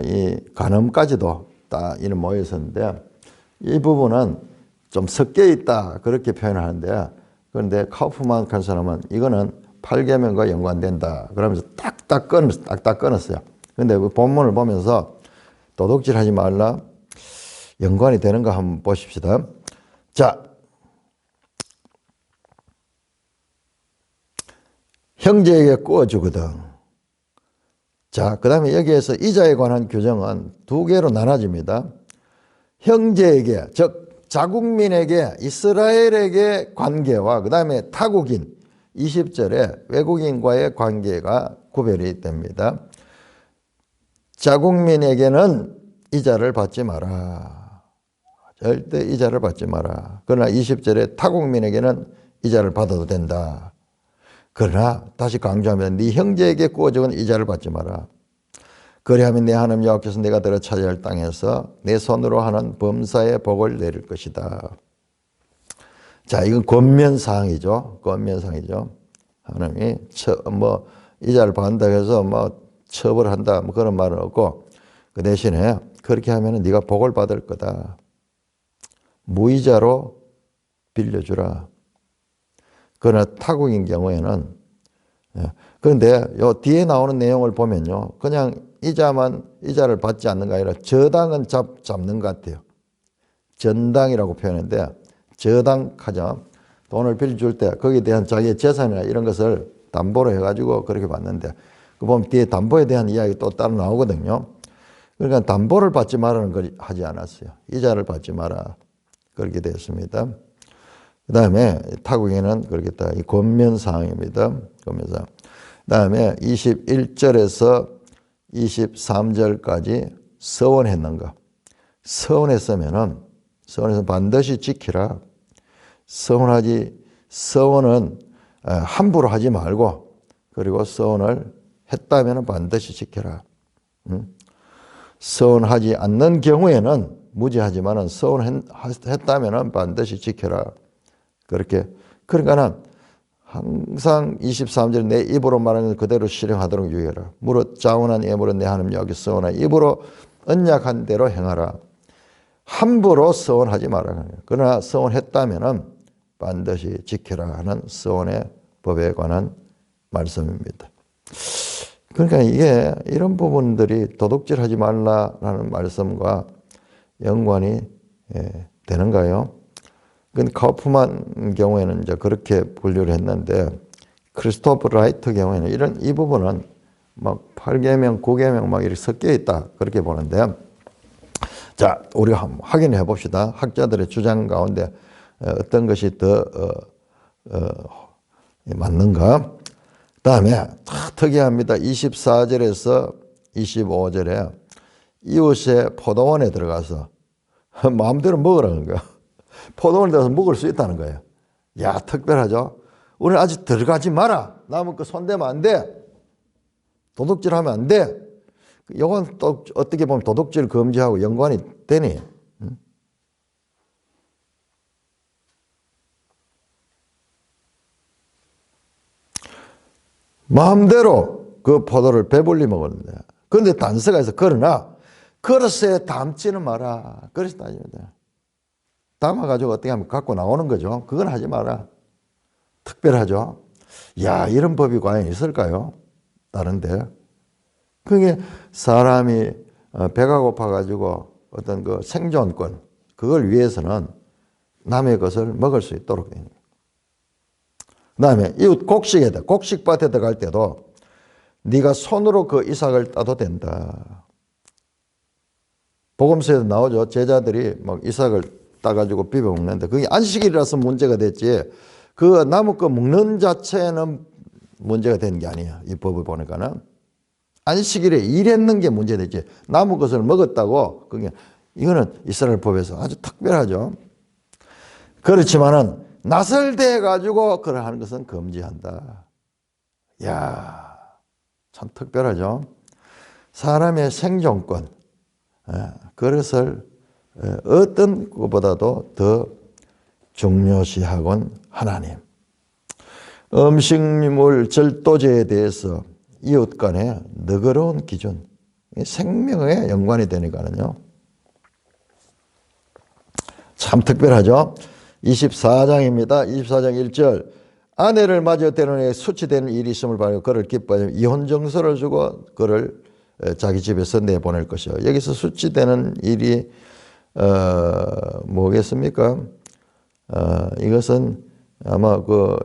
이 간음까지도 다 이런 모여 있었는데 이 부분은 좀 섞여 있다 그렇게 표현하는데 그런데 카우프만 한 사람은 이거는 8계명과 연관된다 그러면서 딱딱 끊었어요. 그런데 그 본문을 보면서 도둑질하지 말라 연관이 되는가 한번 보십시다. 자, 형제에게 구워주거든. 자, 그 다음에 여기에서 이자에 관한 규정은 두 개로 나눠집니다. 형제에게, 즉 자국민에게 이스라엘에게 관계와 그 다음에 타국인 20절에 외국인과의 관계가 구별이 됩니다. 자국민에게는 이자를 받지 마라. 절대 이자를 받지 마라. 그러나 20절에 타국민에게는 이자를 받아도 된다. 그러나 다시 강조하면 네 형제에게 구워죽은 이자를 받지 마라. 그리하면 내 하나님 여호와께서 내가 들어 차지할 땅에서 내 손으로 하는 범사의 복을 내릴 것이다. 자, 이건 권면사항이죠. 권면사항이죠. 하나님이 이자를 받는다 해서 처벌한다 그런 말은 없고 그 대신에 그렇게 하면 네가 복을 받을 거다. 무이자로 빌려주라. 그러나 타국인 경우에는 그런데 요 뒤에 나오는 내용을 보면요. 그냥 이자를 받지 않는 게 아니라 저당은 잡는 것 같아요. 전당이라고 표현했는데 저당하죠. 돈을 빌려줄 때 거기에 대한 자기의 재산이나 이런 것을 담보로 해가지고 그렇게 받는데 그 보면 뒤에 담보에 대한 이야기 또 따로 나오거든요. 그러니까 담보를 받지 말라는 걸 하지 않았어요. 이자를 받지 마라. 그렇게 되었습니다. 그 다음에 타국에는 그렇겠다. 이 권면사항입니다. 권면사항. 그 다음에 21절에서 23절까지 서원했는가. 서원했으면 반드시 지키라. 서원은 함부로 하지 말고 그리고 서원을 했다면 반드시 지켜라. 서원하지 않는 경우에는 무지하지만 서원했다면 반드시 지켜라. 그러니까 항상 23절 내 입으로 말하는 것 그대로 실행하도록 유의해라. 무릇 자원한 예물로 내 하나님 여호와께 서원하 입으로 언약한 대로 행하라. 함부로 서원하지 마라. 그러나 서원했다면 반드시 지켜라 하는 서원의 법에 관한 말씀입니다. 그러니까 이게 이런 부분들이 도둑질하지 말라라는 말씀과 연관이 되는가요? 근데 카우프만 경우에는 이제 그렇게 분류를 했는데 크리스토프 라이트 경우에는 이 부분은 막 8계명, 9계명 막 이렇게 섞여 있다 그렇게 보는데 자, 우리가 한번 확인해 봅시다. 학자들의 주장 가운데 어떤 것이 더 맞는가? 다음에 특이합니다. 24절에서 25절에 이웃의 포도원에 들어가서 마음대로 먹으라는 거야. 포도원에 들어가서 먹을 수 있다는 거예요. 야, 특별하죠? 우리는 아직 들어가지 마라. 남의 거 손대면 안 돼. 도둑질하면 안 돼. 이건 또 어떻게 보면 도둑질 금지하고 연관이 되니? 마음대로 그 포도를 배불리 먹었는데 그런데 단서가 있어. 그러나 그릇에 담지는 마라. 그릇에 담지면 돼. 담아가지고 어떻게 하면 갖고 나오는 거죠. 그건 하지 마라. 특별하죠. 야, 이런 법이 과연 있을까요? 다른데. 그게 사람이 배가 고파가지고 어떤 그 생존권, 그걸 위해서는 남의 것을 먹을 수 있도록 됩니다. 그 다음에 이웃 곡식밭에 들어갈 때도 네가 손으로 그 이삭을 따도 된다. 복음서에도 나오죠. 제자들이 막 이삭을 따가지고 비벼 먹는데 그게 안식일이라서 문제가 됐지 그 나무 거 먹는 자체는 문제가 되는 게 아니에요. 이 법을 보니까는. 안식일에 일했는 게 문제됐지. 나무 것을 먹었다고 그게 이거는 이스라엘 법에서 아주 특별하죠. 그렇지만은 낯을 대 가지고 그걸 하는 것은 금지한다. 야, 참 특별하죠. 사람의 생존권, 그것을 어떤 것보다도 더 중요시하곤 하나님. 음식물 절도죄에 대해서 이웃 간의 너그러운 기준, 생명에 연관이 되니까는요. 참 특별하죠. 24장입니다. 24장 1절. 아내를 맞아 때로는 수치되는 일이 있음을 바라고 그를 기뻐하며 이혼 정서를 주고 그를 자기 집에서 내보낼 것이요. 여기서 수치되는 일이 뭐겠습니까? 이것은 아마 그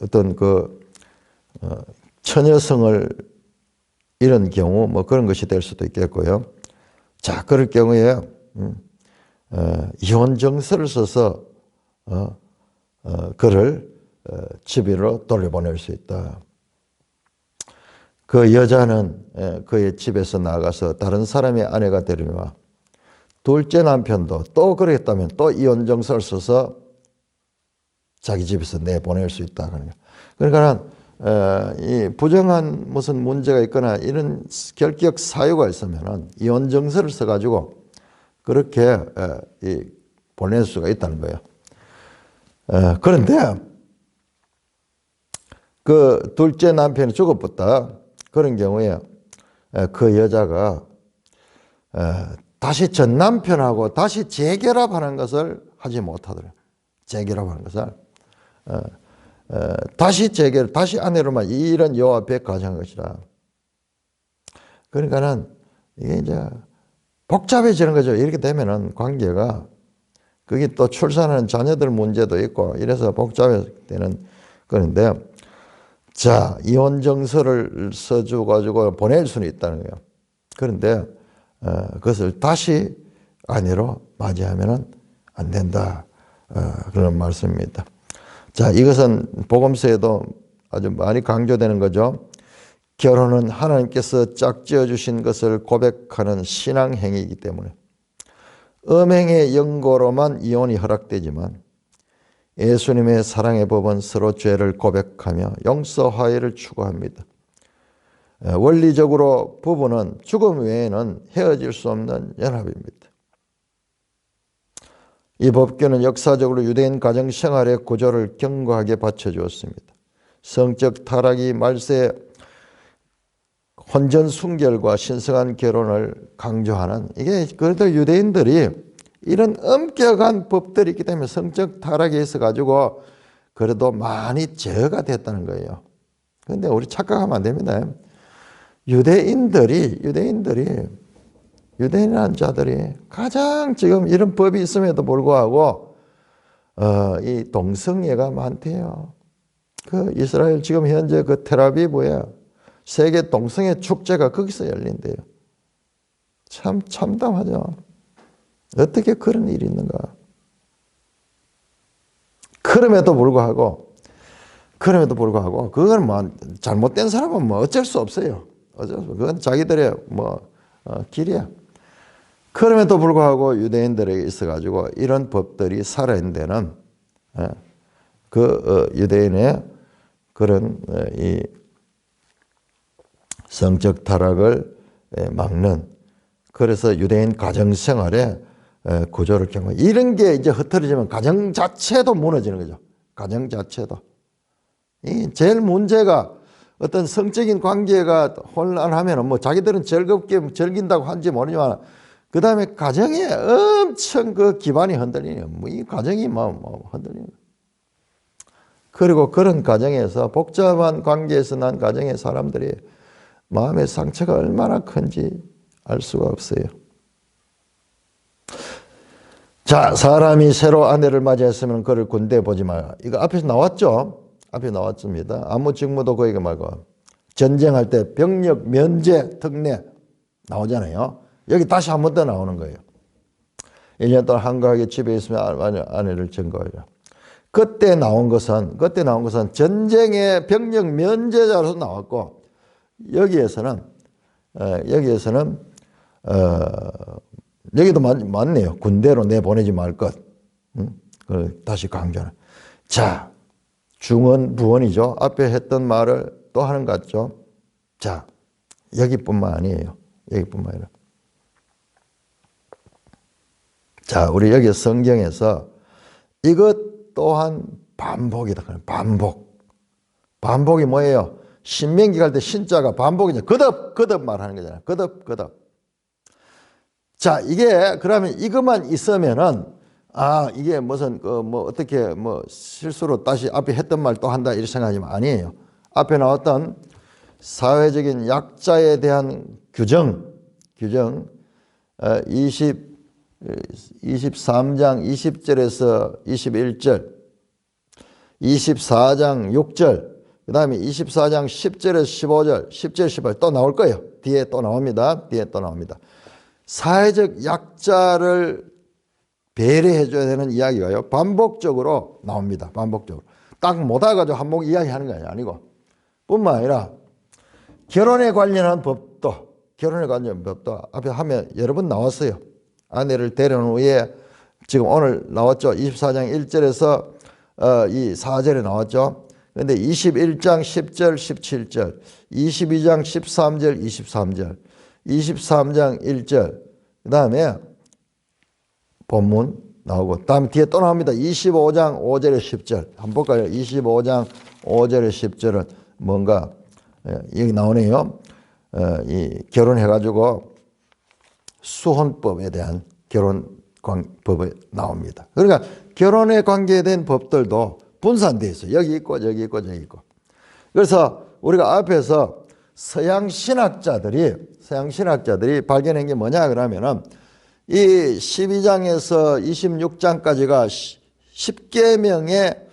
어떤 그 처녀성을 잃은 경우 뭐 그런 것이 될 수도 있겠고요. 자, 그럴 경우에 이혼 정서를 써서 그를 집으로 돌려보낼 수 있다. 그 여자는 그의 집에서 나가서 다른 사람의 아내가 되려면 둘째 남편도 또 그랬다면 또 이혼 정서를 써서 자기 집에서 내보낼 수 있다. 그러니까 이 부정한 무슨 문제가 있거나 이런 결격 사유가 있으면 이혼 정서를 써가지고 그렇게 보낼 수가 있다는 거예요. 그런데 그 둘째 남편이 죽어버렸다. 그런 경우에 그 여자가 다시 전 남편하고 다시 재결합하는 것을 하지 못하더래요. 재결합하는 것을. 다시 아내로만 이런 여호와 앞에 가정한 것이라. 그러니까는 이게 이제 복잡해지는 거죠. 이렇게 되면은 관계가 그게 또 출산하는 자녀들 문제도 있고 이래서 복잡해지는 그런데 자, 이혼 정서를 써줘가지고 보낼 수는 있다는 거예요. 그런데 그것을 다시 아내로 맞이하면 안 된다. 그런 말씀입니다. 자, 이것은 복음서에도 아주 많이 강조되는 거죠. 결혼은 하나님께서 짝지어 주신 것을 고백하는 신앙 행위이기 때문에 음행의 연고로만 이혼이 허락되지만 예수님의 사랑의 법은 서로 죄를 고백하며 용서 화해를 추구합니다. 원리적으로 부부는 죽음 외에는 헤어질 수 없는 연합입니다. 이 법규는 역사적으로 유대인 가정 생활의 구조를 견고하게 받쳐주었습니다. 성적 타락이 말세에 혼전 순결과 신성한 결혼을 강조하는 이게 그래도 유대인들이 이런 엄격한 법들이 있기 때문에 성적 타락에 있어 가지고 그래도 많이 제어가 됐다는 거예요. 그런데 우리 착각하면 안 됩니다. 유대인이라는 자들이 가장 지금 이런 법이 있음에도 불구하고 이 동성애가 많대요. 그 이스라엘 지금 현재 그 텔아비브에 세계 동성애 축제가 거기서 열린대요. 참 참담하죠. 어떻게 그런 일이 있는가? 그럼에도 불구하고 그건 뭐 잘못된 사람은 뭐 어쩔 수 없어요. 그건 자기들의 길이야. 그럼에도 불구하고 유대인들에게 있어가지고 이런 법들이 살아있는 데는 유대인의 그런 이 성적 타락을 막는 그래서 유대인 가정 생활에 구조를 경고 이런 게 이제 흐트러지면 가정 자체도 무너지는 거죠. 가정 자체도. 이 제일 문제가 어떤 성적인 관계가 혼란하면 뭐 자기들은 즐겁게 즐긴다고 한지 모르지만 그 다음에 가정에 엄청 그 기반이 흔들리네요. 이 가정이 흔들리네요. 그리고 그런 가정에서 복잡한 관계에서 난 가정의 사람들이 마음의 상처가 얼마나 큰지 알 수가 없어요. 자, 사람이 새로 아내를 맞이했으면 그를 군대에 보지 마라. 이거 앞에서 나왔죠? 앞에 나왔습니다. 아무 직무도 거기가 말고 전쟁할 때 병력 면제 특례 나오잖아요. 여기 다시 한 번 더 나오는 거예요. 1년 동안 한가하게 집에 있으면 아내를 증거하라. 그때 나온 것은 전쟁의 병력 면제자로서 나왔고 여기에서는 여기도 맞네요. 군대로 내보내지 말 것. 다시 강조하는. 자, 중언 부언이죠. 앞에 했던 말을 또 하는 것 같죠. 자, 여기뿐만 아니에요. 여기뿐만 아니라. 자, 우리 여기 성경에서 이것 또한 반복이다. 반복이 뭐예요? 신명기 갈 때 신자가 반복이냐. 거듭 말하는 거잖아요. 거듭. 자, 이게 그러면 이것만 있으면은 이게 무슨 어떻게 실수로 다시 앞에 했던 말 또 한다 이렇게 생각하지만 아니에요. 앞에 나왔던 사회적인 약자에 대한 규정 23장 20절에서 21절 24장 6절 그 다음에 24장 10절에서 15절 10절 18 또 나올 거예요. 뒤에 또 나옵니다. 사회적 약자를 배려해줘야 되는 이야기가요. 반복적으로 나옵니다. 반복적으로. 딱 못해가지고 한번 이야기하는 게 아니고. 뿐만 아니라 결혼에 관련한 법도 앞에 하면 여러 번 나왔어요. 아내를 데려온 후에 지금 오늘 나왔죠. 24장 1절에서 이 4절에 나왔죠. 그런데 21장 10절, 17절, 22장 13절, 23절, 23장 1절, 그 다음에 본문 나오고, 다음 뒤에 또 나옵니다. 25장 5절에 10절. 한번 볼까요? 25장 5절에 10절은 뭔가, 여기 나오네요. 이 결혼해가지고 수혼법에 대한 결혼법이 나옵니다. 그러니까 결혼에 관계된 법들도 분산되어 있어요. 여기 있고, 저기 있고, 저기 있고. 그래서 우리가 앞에서 서양 신학자들이 발견한 게 뭐냐 그러면은 이 12장에서 26장까지가 10계명의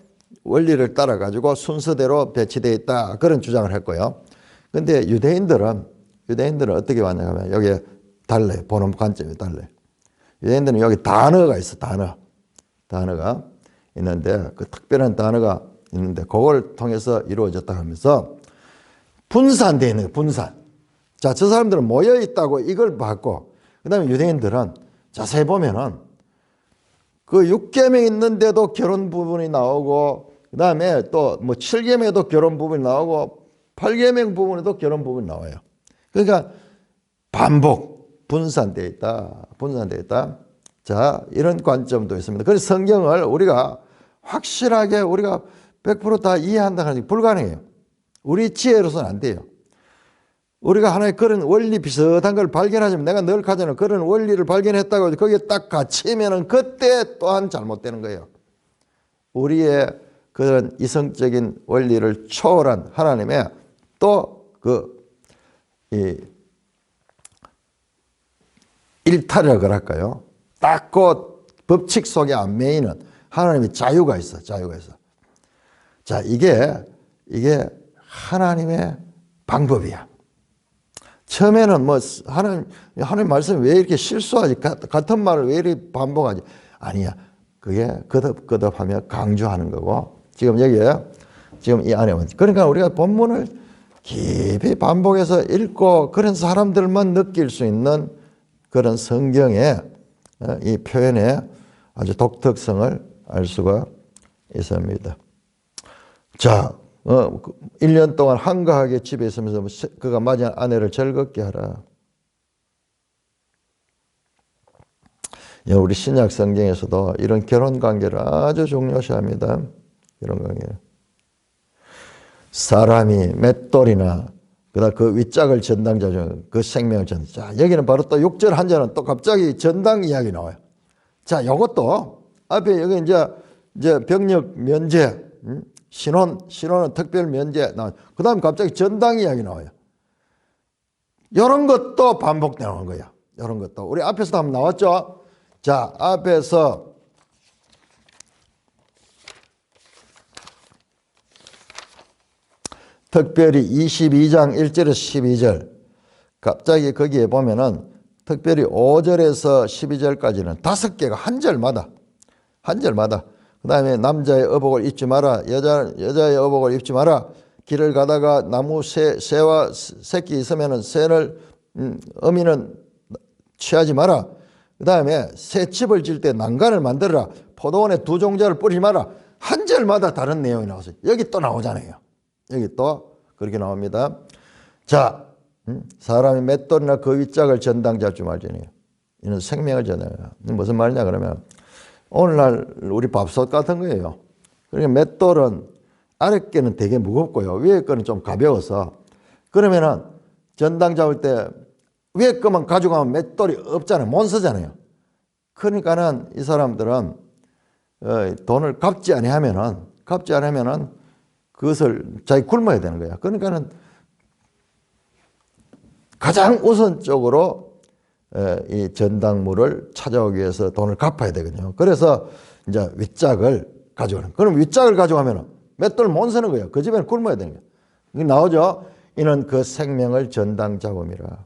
원리를 따라 가지고 순서대로 배치되어 있다, 그런 주장을 했고요. 근데 유대인들은 어떻게 봤냐 하면 여기에 달라요. 보는 관점이 달라요. 유대인들은 여기 단어가 있어. 단어가 있는데, 그 특별한 단어가 있는데 그걸 통해서 이루어졌다 하면서 분산되어 있는 거예요. 분산. 자, 저 사람들은 모여 있다고 이걸 봤고, 그 다음에 유대인들은 자세히 보면은 그 6계명 있는데도 결혼 부분이 나오고, 그 다음에 또 뭐 7계명에도 결혼 부분이 나오고, 8계명 부분에도 결혼 부분이 나와요. 그러니까 분산되어 있다. 자, 이런 관점도 있습니다. 그래서 성경을 우리가 확실하게 우리가 100% 다 이해한다는 게 불가능해요. 우리 지혜로서는 안 돼요. 우리가 하나의 그런 원리 비슷한 걸 발견하지만, 내가 늘 가잖아요. 그런 원리를 발견했다고 거기에 딱 갇히면은 그때 또한 잘못되는 거예요. 우리의 그런 이성적인 원리를 초월한 하나님의 또 이 일탈이라고 할까요? 딱 그 법칙 속에 안 매이는 하나님의 자유가 있어. 자, 이게 하나님의 방법이야. 처음에는 뭐 하나님 말씀이 왜 이렇게 실수하지? 같은 말을 왜 이렇게 반복하지? 아니야. 그게 거듭하며 강조하는 거고, 지금 여기에 지금 이 안에 그러니까 우리가 본문을 깊이 반복해서 읽고 그런 사람들만 느낄 수 있는 그런 성경의 이 표현의 아주 독특성을 알 수가 있습니다. 자, 1년 동안 한가하게 집에 있으면서 그가 맞이한 아내를 즐겁게 하라. 우리 신약 성경에서도 이런 결혼 관계를 아주 중요시합니다. 결혼 관계. 사람이 맷돌이나 그다음 그 윗짝을 전당자 중 그 생명을 전. 자, 여기는 바로 또 6절 한 절은 또 갑자기 전당 이야기 나와요. 자, 이것도 앞에 여기 이제 병력 면제, 신혼은 특별 면제 나와요. 그다음 갑자기 전당 이야기 나와요. 이런 것도 반복되는 거예요. 이런 것도 우리 앞에서도 한번 나왔죠. 자, 앞에서 특별히 22장 1절에서 12절, 갑자기 거기에 보면은 특별히 5절에서 12절까지는 5개가 한 절마다 그 다음에 남자의 의복을 입지 마라, 여자의 의복을 입지 마라, 길을 가다가 나무 새와 새끼 있으면은 새를 어미는 취하지 마라, 그 다음에 새 집을 질 때 난간을 만들어라, 포도원에 두 종자를 뿌리지 마라. 한 절마다 다른 내용이 나왔어요. 여기 또 나오잖아요. 여기 또 그렇게 나옵니다. 자, 사람이 맷돌이나 그 윗짝을 전당 잡지 말지니 이는 생명을 전해요. 무슨 말이냐 그러면 오늘날 우리 밥솥 같은 거예요. 그러니까 맷돌은 아래 게는 되게 무겁고요, 위에 거는 좀 가벼워서, 그러면은 전당 잡을 때 위에 거만 가져가면 맷돌이 없잖아요. 못 쓰잖아요. 그러니까는 이 사람들은 돈을 갚지 않으면은 그것을 자기 굶어야 되는 거야. 그러니까는 가장 우선적으로 이 전당물을 찾아오기 위해서 돈을 갚아야 되거든요. 그래서 이제 윗짝을 가져가는. 그럼 윗짝을 가져가면 맷돌을 못 쓰는 거예요. 그 집에는 굶어야 되는 거예요. 이게 나오죠. 이는 그 생명을 전당 잡음이라.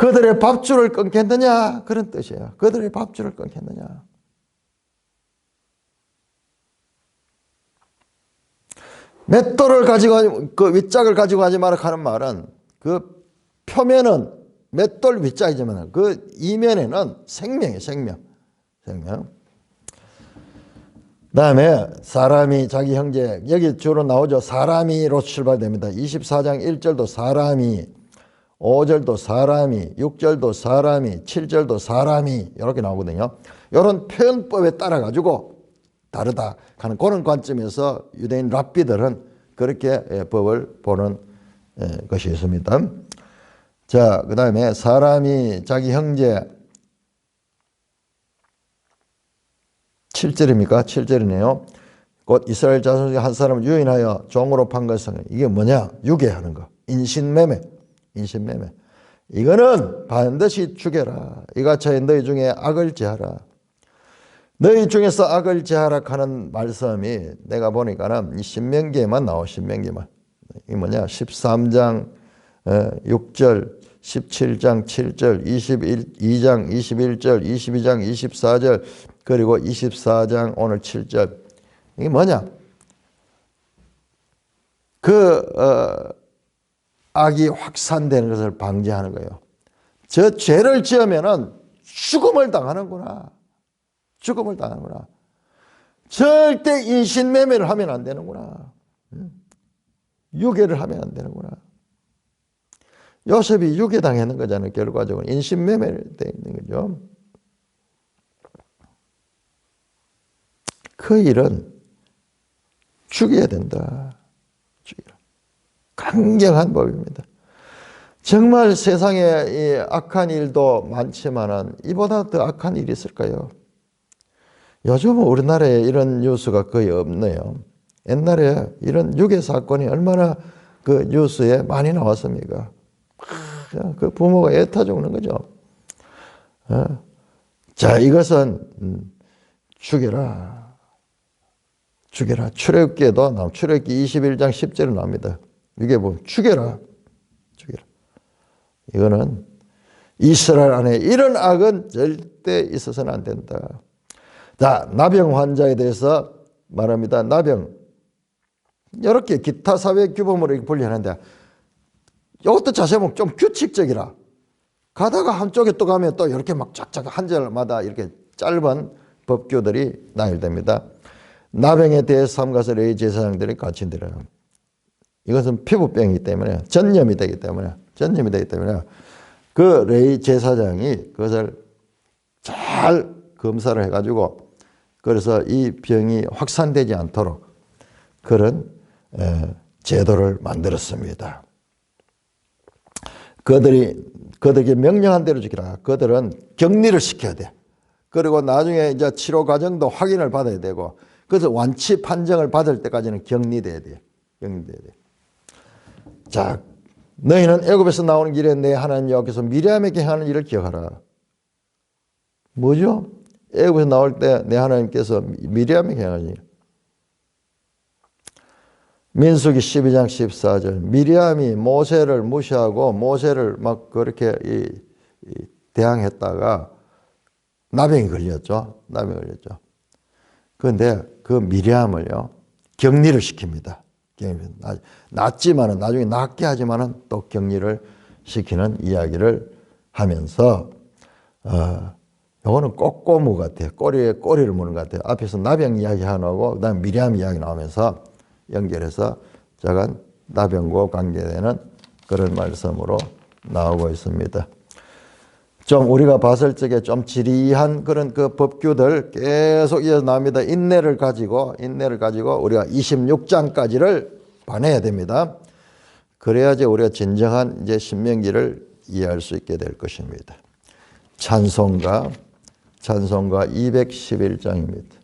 그들의 밥줄을 끊겠느냐? 그런 뜻이에요. 그들의 밥줄을 끊겠느냐? 맷돌을 가지고, 그 윗짝을 가지고 하지 마라 하는 말은 그 표면은 맷돌 윗짝이지만 그 이면에는 생명이에요, 생명. 그 다음에 사람이 자기 형제, 여기 주로 나오죠. 사람이로 출발됩니다. 24장 1절도 사람이, 5절도 사람이, 6절도 사람이, 7절도 사람이 이렇게 나오거든요. 이런 표현법에 따라 가지고 다르다 하는 그런 관점에서 유대인 랍비들은 그렇게 법을 보는 것이 있습니다. 자, 그 다음에 사람이 자기 형제 7절입니까? 7절이네요. 곧 이스라엘 자손 중에 한 사람을 유인하여 종으로 판 것은 이게 뭐냐? 유괴하는 거. 인신매매. 이거는 반드시 죽여라. 이같이 너희 중에 악을 제하라. 너희 중에서 악을 제하라 하는 말씀이 내가 보니까는 신명기에만 나와. 신명기만. 이게 뭐냐? 13장 6절, 17장 7절, 22장 21절, 22장 24절, 그리고 24장 오늘 7절. 이게 뭐냐? 악이 확산되는 것을 방지하는 거예요. 저 죄를 지으면은 죽음을 당하는구나. 절대 인신매매를 하면 안 되는구나. 유괴를 하면 안 되는구나. 요셉이 유괴당했는 거잖아요. 결과적으로 인신매매를 돼 있는 거죠. 그 일은 죽여야 된다. 죽여라. 강경한 법입니다. 정말 세상에 이 악한 일도 많지만은 이보다 더 악한 일이 있을까요? 요즘은 우리나라에 이런 뉴스가 거의 없네요. 옛날에 이런 유괴 사건이 얼마나 그 뉴스에 많이 나왔습니까? 그 부모가 애타 죽는 거죠. 자, 이것은 죽여라. 출애굽기에도 나옵니다. 출애굽기 21장 10절에 나옵니다. 이게 뭐 죽여라. 이거는 이스라엘 안에 이런 악은 절대 있어서는 안 된다. 자, 나병 환자에 대해서 말합니다. 나병. 이렇게 기타 사회 규범으로 분류하는데 이것도 자세히 보면 좀 규칙적이라. 가다가 한쪽에 또 가면 또 이렇게 막 쫙쫙 한 절마다 이렇게 짧은 법규들이 나열됩니다. 나병에 대해 삼가서 레위 제사장들이 가르친대요. 이것은 피부병이기 때문에 전염이 되기 때문에 그 레위 제사장이 그것을 잘 검사를 해가지고 그래서 이 병이 확산되지 않도록 그런 제도를 만들었습니다. 그들에게 명령한 대로 지키라. 그들은 격리를 시켜야 돼. 그리고 나중에 이제 치료 과정도 확인을 받아야 되고, 그래서 완치 판정을 받을 때까지는 격리돼야 돼. 자, 너희는 애굽에서 나오는 길에 내 하나님 여호와께서 미리암에게 행하는 일을 기억하라. 뭐죠? 애굽에서 나올 때 내 하나님께서 미리암에게 행하는 일. 민수기 12장 14절. 미리암이 모세를 무시하고 모세를 막 그렇게 대항했다가 나병이 걸렸죠. 그런데 그 미리암을요, 격리를 시킵니다. 낫지만은, 나중에 낫게 하지만은 또 격리를 시키는 이야기를 하면서, 요거는 꼬꼬무 같아요. 꼬리에 꼬리를 무는 것 같아요. 앞에서 나병 이야기 하나고, 그 다음에 미리암 이야기 나오면서 연결해서 작은 나병과 관계되는 그런 말씀으로 나오고 있습니다. 좀 우리가 봤을 적에 좀 지리한 그런 그 법규들 계속 이어서 나옵니다. 인내를 가지고 우리가 26장까지를 봐내야 됩니다. 그래야지 우리가 진정한 이제 신명기를 이해할 수 있게 될 것입니다. 찬송가 211장입니다.